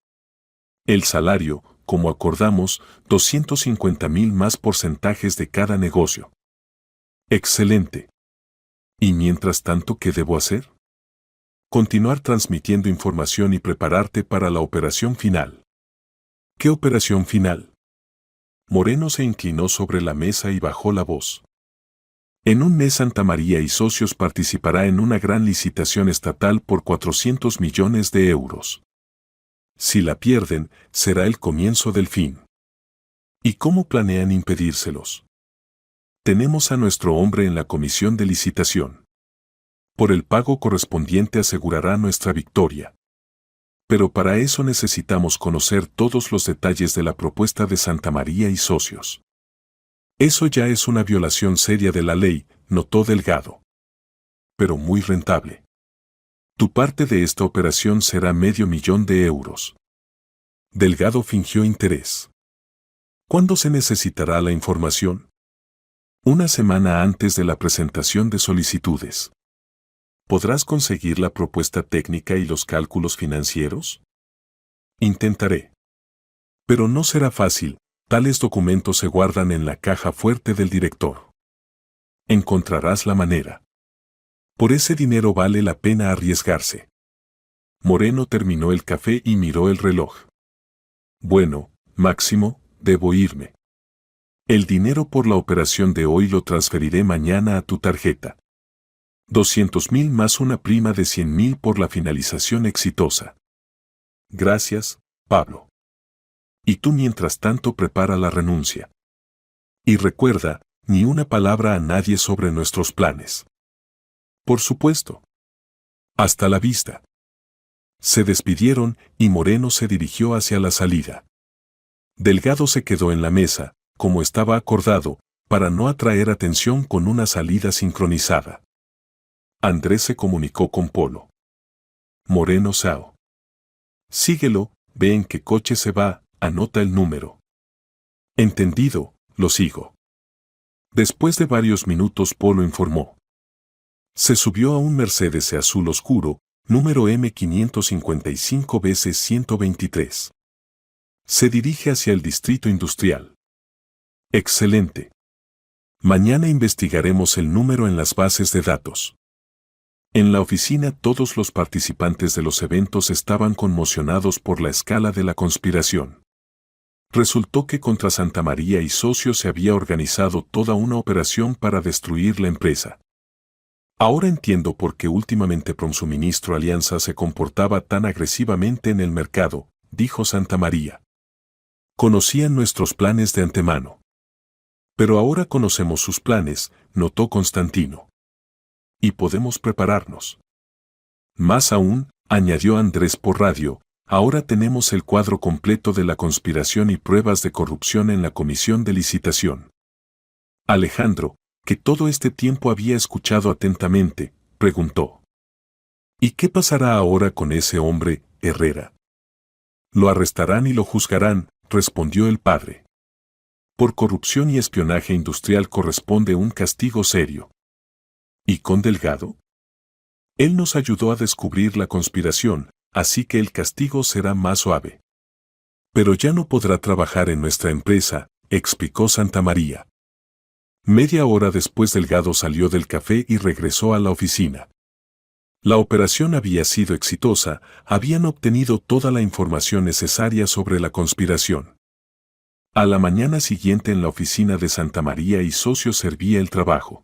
El salario, como acordamos, 250.000 más porcentajes de cada negocio. Excelente. ¿Y mientras tanto qué debo hacer? Continuar transmitiendo información y prepararte para la operación final. ¿Qué operación final? Moreno se inclinó sobre la mesa y bajó la voz. En un mes Santa María y Socios participará en una gran licitación estatal por 400 millones de euros. Si la pierden, será el comienzo del fin. ¿Y cómo planean impedírselos? Tenemos a nuestro hombre en la comisión de licitación. Por el pago correspondiente asegurará nuestra victoria. Pero para eso necesitamos conocer todos los detalles de la propuesta de Santa María y Socios. Eso ya es una violación seria de la ley, notó Delgado. Pero muy rentable. Tu parte de esta operación será $500,000 de euros. Delgado fingió interés. ¿Cuándo se necesitará la información? Una semana antes de la presentación de solicitudes. ¿Podrás conseguir la propuesta técnica y los cálculos financieros? Intentaré. Pero no será fácil, tales documentos se guardan en la caja fuerte del director. Encontrarás la manera. Por ese dinero vale la pena arriesgarse. Moreno terminó el café y miró el reloj. Bueno, Máximo, debo irme. El dinero por la operación de hoy lo transferiré mañana a tu tarjeta. 200,000 más una prima de 100,000 por la finalización exitosa. Gracias, Pablo. Y tú mientras tanto prepara la renuncia. Y recuerda, ni una palabra a nadie sobre nuestros planes. Por supuesto. Hasta la vista. Se despidieron y Moreno se dirigió hacia la salida. Delgado se quedó en la mesa, como estaba acordado, para no atraer atención con una salida sincronizada. Andrés se comunicó con Polo. Moreno Sao. Síguelo, ve en qué coche se va, anota el número. Entendido, lo sigo. Después de varios minutos Polo informó. Se subió a un Mercedes azul oscuro, número M555-123. Se dirige hacia el distrito industrial. Excelente. Mañana investigaremos el número en las bases de datos. En la oficina todos los participantes de los eventos estaban conmocionados por la escala de la conspiración. Resultó que contra Santa María y Socios se había organizado toda una operación para destruir la empresa. Ahora entiendo por qué últimamente Promsuministro Alianza se comportaba tan agresivamente en el mercado, dijo Santa María. Conocían nuestros planes de antemano. Pero ahora conocemos sus planes, notó Constantino. Y podemos prepararnos. Más aún, añadió Andrés por radio, ahora tenemos el cuadro completo de la conspiración y pruebas de corrupción en la comisión de licitación. Alejandro, que todo este tiempo había escuchado atentamente, preguntó. ¿Y qué pasará ahora con ese hombre, Herrera? Lo arrestarán y lo juzgarán, respondió el padre. Por corrupción y espionaje industrial corresponde un castigo serio. ¿Y con Delgado? Él nos ayudó a descubrir la conspiración, así que el castigo será más suave. Pero ya no podrá trabajar en nuestra empresa, explicó Santa María. Media hora después Delgado salió del café y regresó a la oficina. La operación había sido exitosa, habían obtenido toda la información necesaria sobre la conspiración. A la mañana siguiente en la oficina de Santa María y Socios servía el trabajo.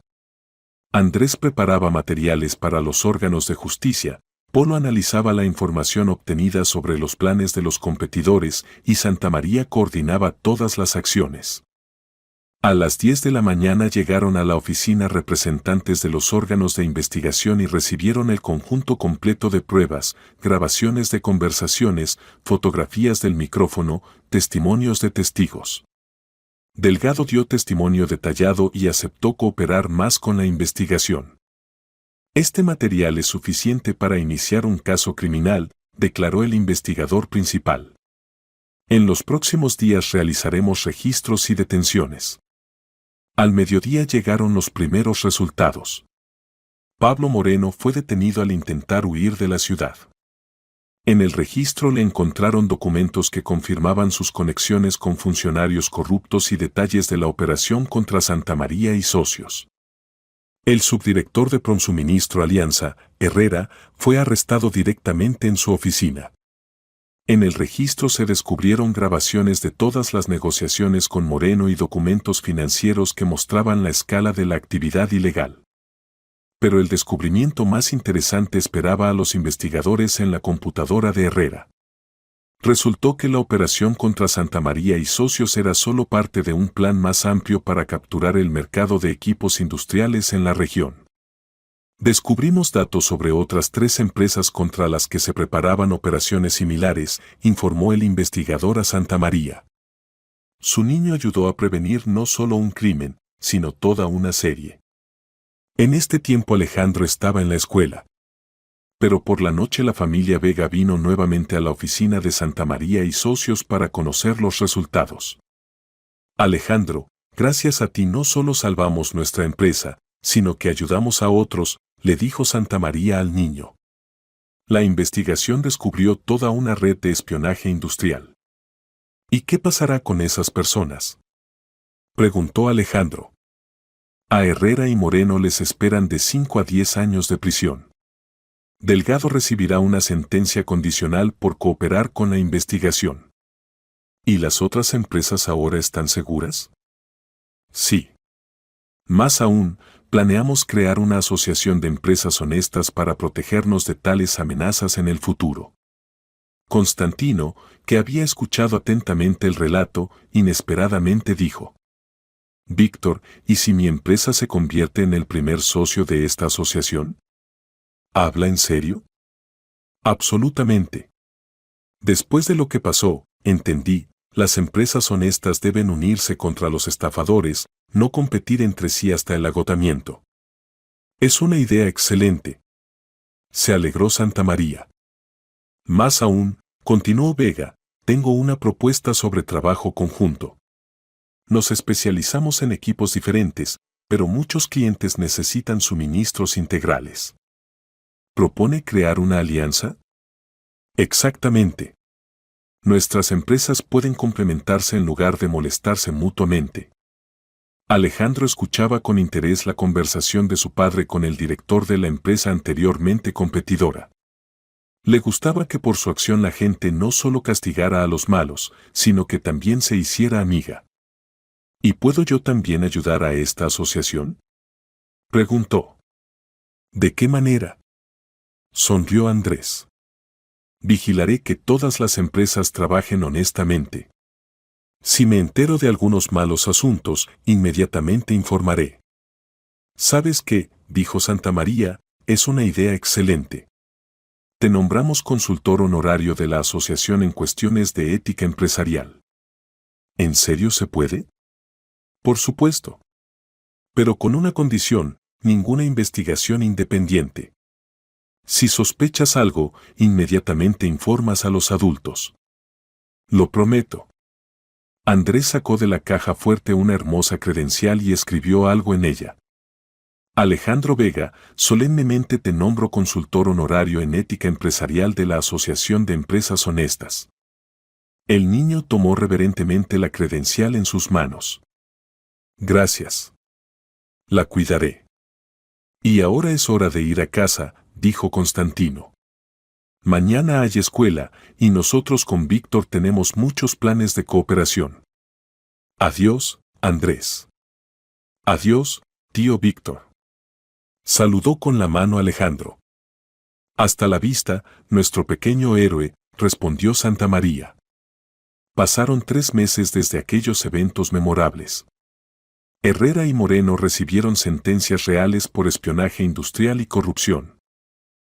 Andrés preparaba materiales para los órganos de justicia, Polo analizaba la información obtenida sobre los planes de los competidores y Santa María coordinaba todas las acciones. A las 10 de la mañana llegaron a la oficina representantes de los órganos de investigación y recibieron el conjunto completo de pruebas, grabaciones de conversaciones, fotografías del micrófono, testimonios de testigos. Delgado dio testimonio detallado y aceptó cooperar más con la investigación. Este material es suficiente para iniciar un caso criminal, declaró el investigador principal. En los próximos días realizaremos registros y detenciones. Al mediodía llegaron los primeros resultados. Pablo Moreno fue detenido al intentar huir de la ciudad. En el registro le encontraron documentos que confirmaban sus conexiones con funcionarios corruptos y detalles de la operación contra Santa María y Socios. El subdirector de Promsuministro Alianza, Herrera, fue arrestado directamente en su oficina. En el registro se descubrieron grabaciones de todas las negociaciones con Moreno y documentos financieros que mostraban la escala de la actividad ilegal. Pero el descubrimiento más interesante esperaba a los investigadores en la computadora de Herrera. Resultó que la operación contra Santa María y socios era solo parte de un plan más amplio para capturar el mercado de equipos industriales en la región. Descubrimos datos sobre otras 3 empresas contra las que se preparaban operaciones similares, informó el investigador a Santa María. Su niño ayudó a prevenir no solo un crimen, sino toda una serie. En este tiempo Alejandro estaba en la escuela. Pero por la noche la familia Vega vino nuevamente a la oficina de Santa María y socios para conocer los resultados. Alejandro, gracias a ti no solo salvamos nuestra empresa, sino que ayudamos a otros, le dijo Santa María al niño. La investigación descubrió toda una red de espionaje industrial. ¿Y qué pasará con esas personas?, preguntó Alejandro. A Herrera y Moreno les esperan de 5 a 10 años de prisión. Delgado recibirá una sentencia condicional por cooperar con la investigación. ¿Y las otras empresas ahora están seguras? Sí. Más aún, planeamos crear una asociación de empresas honestas para protegernos de tales amenazas en el futuro. Constantino, que había escuchado atentamente el relato, inesperadamente dijo: Víctor, ¿y si mi empresa se convierte en el primer socio de esta asociación? ¿Habla en serio? Absolutamente. Después de lo que pasó, entendí, las empresas honestas deben unirse contra los estafadores, no competir entre sí hasta el agotamiento. Es una idea excelente. Se alegró Santa María. Más aún, continuó Vega, tengo una propuesta sobre trabajo conjunto. Nos especializamos en equipos diferentes, pero muchos clientes necesitan suministros integrales. ¿Propone crear una alianza? Exactamente. Nuestras empresas pueden complementarse en lugar de molestarse mutuamente. Alejandro escuchaba con interés la conversación de su padre con el director de la empresa anteriormente competidora. Le gustaba que por su acción la gente no solo castigara a los malos, sino que también se hiciera amiga. ¿Y puedo yo también ayudar a esta asociación?, preguntó. ¿De qué manera?, sonrió Andrés. Vigilaré que todas las empresas trabajen honestamente. Si me entero de algunos malos asuntos, inmediatamente informaré. ¿Sabes qué?, dijo Santa María, es una idea excelente. Te nombramos consultor honorario de la asociación en cuestiones de ética empresarial. ¿En serio se puede? Por supuesto. Pero con una condición, ninguna investigación independiente. Si sospechas algo, inmediatamente informas a los adultos. Lo prometo. Andrés sacó de la caja fuerte una hermosa credencial y escribió algo en ella. Alejandro Vega, solemnemente te nombro consultor honorario en ética empresarial de la Asociación de Empresas Honestas. El niño tomó reverentemente la credencial en sus manos. Gracias. La cuidaré. Y ahora es hora de ir a casa, dijo Constantino. Mañana hay escuela, y nosotros con Víctor tenemos muchos planes de cooperación. Adiós, Andrés. Adiós, tío Víctor. Saludó con la mano Alejandro. Hasta la vista, nuestro pequeño héroe, respondió Santa María. Pasaron 3 meses desde aquellos eventos memorables. Herrera y Moreno recibieron sentencias reales por espionaje industrial y corrupción.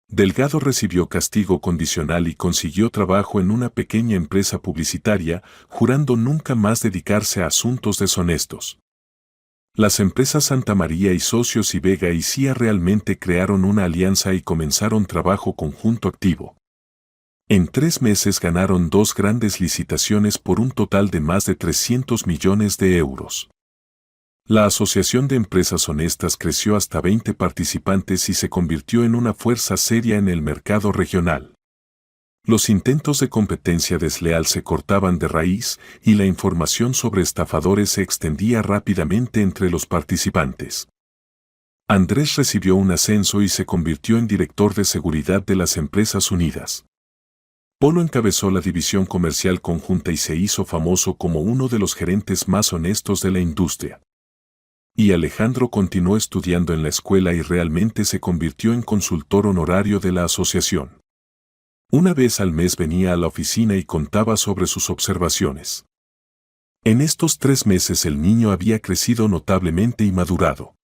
Delgado recibió castigo condicional y consiguió trabajo en una pequeña empresa publicitaria, jurando nunca más dedicarse a asuntos deshonestos. Las empresas Santa María y Socios y Vega y CIA realmente crearon una alianza y comenzaron trabajo conjunto activo. En 3 meses ganaron 2 grandes licitaciones por un total de más de 300 millones de euros. La Asociación de Empresas Honestas creció hasta 20 participantes y se convirtió en una fuerza seria en el mercado regional. Los intentos de competencia desleal se cortaban de raíz y la información sobre estafadores se extendía rápidamente entre los participantes. Andrés recibió un ascenso y se convirtió en director de seguridad de las Empresas Unidas. Polo encabezó la división comercial conjunta y se hizo famoso como uno de los gerentes más honestos de la industria. Y Alejandro continuó estudiando en la escuela y realmente se convirtió en consultor honorario de la asociación. Una vez al mes venía a la oficina y contaba sobre sus observaciones. En estos 3 meses el niño había crecido notablemente y madurado.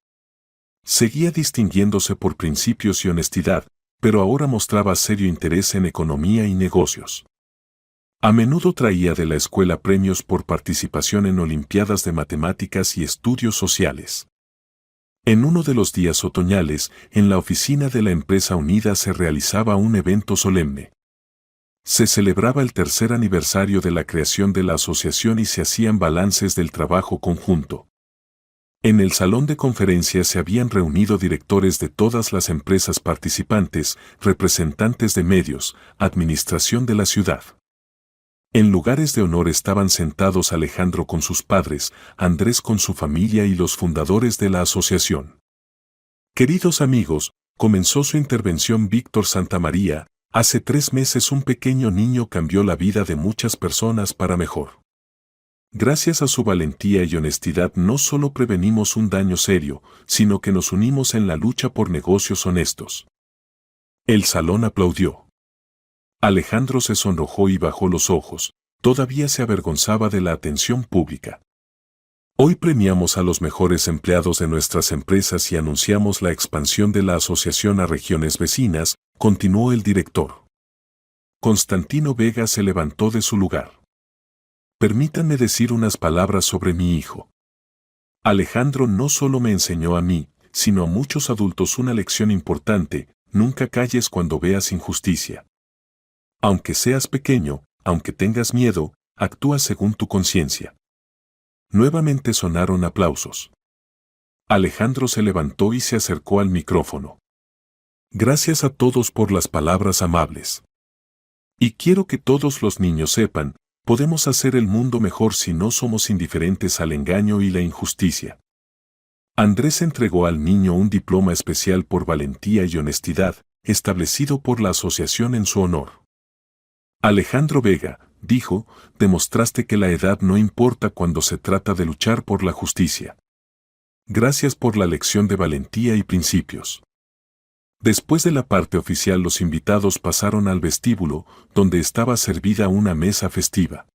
Seguía distinguiéndose por principios y honestidad, pero ahora mostraba serio interés en economía y negocios. A menudo traía de la escuela premios por participación en olimpiadas de matemáticas y estudios sociales. En uno de los días otoñales, en la oficina de la empresa unida se realizaba un evento solemne. Se celebraba el 3er aniversario de la creación de la asociación y se hacían balances del trabajo conjunto. En el salón de conferencias se habían reunido directores de todas las empresas participantes, representantes de medios, administración de la ciudad. En lugares de honor estaban sentados Alejandro con sus padres, Andrés con su familia y los fundadores de la asociación. Queridos amigos, comenzó su intervención Víctor Santamaría. Hace 3 meses un pequeño niño cambió la vida de muchas personas para mejor. Gracias a su valentía y honestidad no solo prevenimos un daño serio, sino que nos unimos en la lucha por negocios honestos. El salón aplaudió. Alejandro se sonrojó y bajó los ojos, todavía se avergonzaba de la atención pública. Hoy premiamos a los mejores empleados de nuestras empresas y anunciamos la expansión de la asociación a regiones vecinas, continuó el director. Constantino Vega se levantó de su lugar. Permítanme decir unas palabras sobre mi hijo. Alejandro no solo me enseñó a mí, sino a muchos adultos una lección importante: nunca calles cuando veas injusticia. Aunque seas pequeño, aunque tengas miedo, actúa según tu conciencia. Nuevamente sonaron aplausos. Alejandro se levantó y se acercó al micrófono. Gracias a todos por las palabras amables. Y quiero que todos los niños sepan, podemos hacer el mundo mejor si no somos indiferentes al engaño y la injusticia. Andrés entregó al niño un diploma especial por valentía y honestidad, establecido por la asociación en su honor. Alejandro Vega, dijo, demostraste que la edad no importa cuando se trata de luchar por la justicia. Gracias por la lección de valentía y principios. Después de la parte oficial, los invitados pasaron al vestíbulo, donde estaba servida una mesa festiva.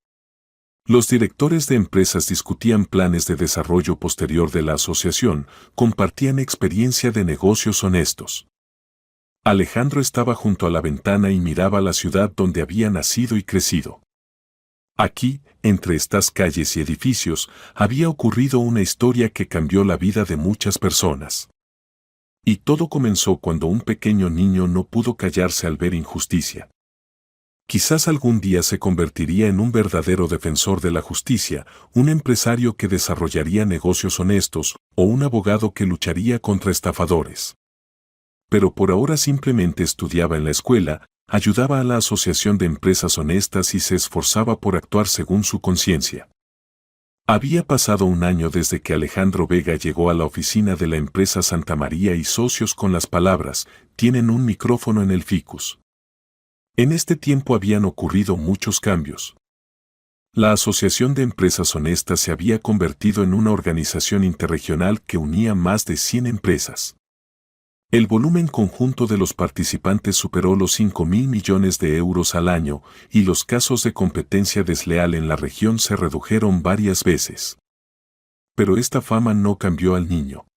Los directores de empresas discutían planes de desarrollo posterior de la asociación, compartían experiencia de negocios honestos. Alejandro estaba junto a la ventana y miraba la ciudad donde había nacido y crecido. Aquí, entre estas calles y edificios, había ocurrido una historia que cambió la vida de muchas personas. Y todo comenzó cuando un pequeño niño no pudo callarse al ver injusticia. Quizás algún día se convertiría en un verdadero defensor de la justicia, un empresario que desarrollaría negocios honestos, o un abogado que lucharía contra estafadores. Pero por ahora simplemente estudiaba en la escuela, ayudaba a la Asociación de Empresas Honestas y se esforzaba por actuar según su conciencia. Había pasado un año desde que Alejandro Vega llegó a la oficina de la empresa Santamaría y Socios con las palabras: tienen un micrófono en el ficus. En este tiempo habían ocurrido muchos cambios. La Asociación de Empresas Honestas se había convertido en una organización interregional que unía más de 100 empresas. El volumen conjunto de los participantes superó los 5.000 millones de euros al año, y los casos de competencia desleal en la región se redujeron varias veces. Pero esta fama no cambió al niño.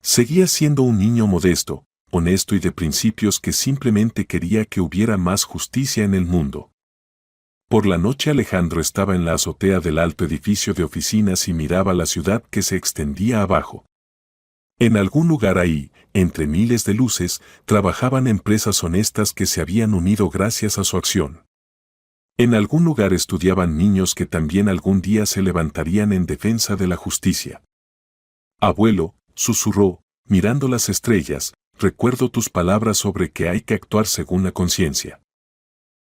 Seguía siendo un niño modesto, honesto y de principios que simplemente quería que hubiera más justicia en el mundo. Por la noche Alejandro estaba en la azotea del alto edificio de oficinas y miraba la ciudad que se extendía abajo. En algún lugar ahí, entre miles de luces, trabajaban empresas honestas que se habían unido gracias a su acción. En algún lugar estudiaban niños que también algún día se levantarían en defensa de la justicia. Abuelo, susurró, mirando las estrellas, recuerdo tus palabras sobre que hay que actuar según la conciencia.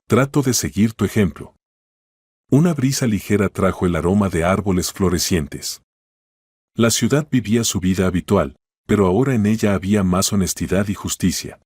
Trato de seguir tu ejemplo. Una brisa ligera trajo el aroma de árboles florecientes. La ciudad vivía su vida habitual, pero ahora en ella había más honestidad y justicia.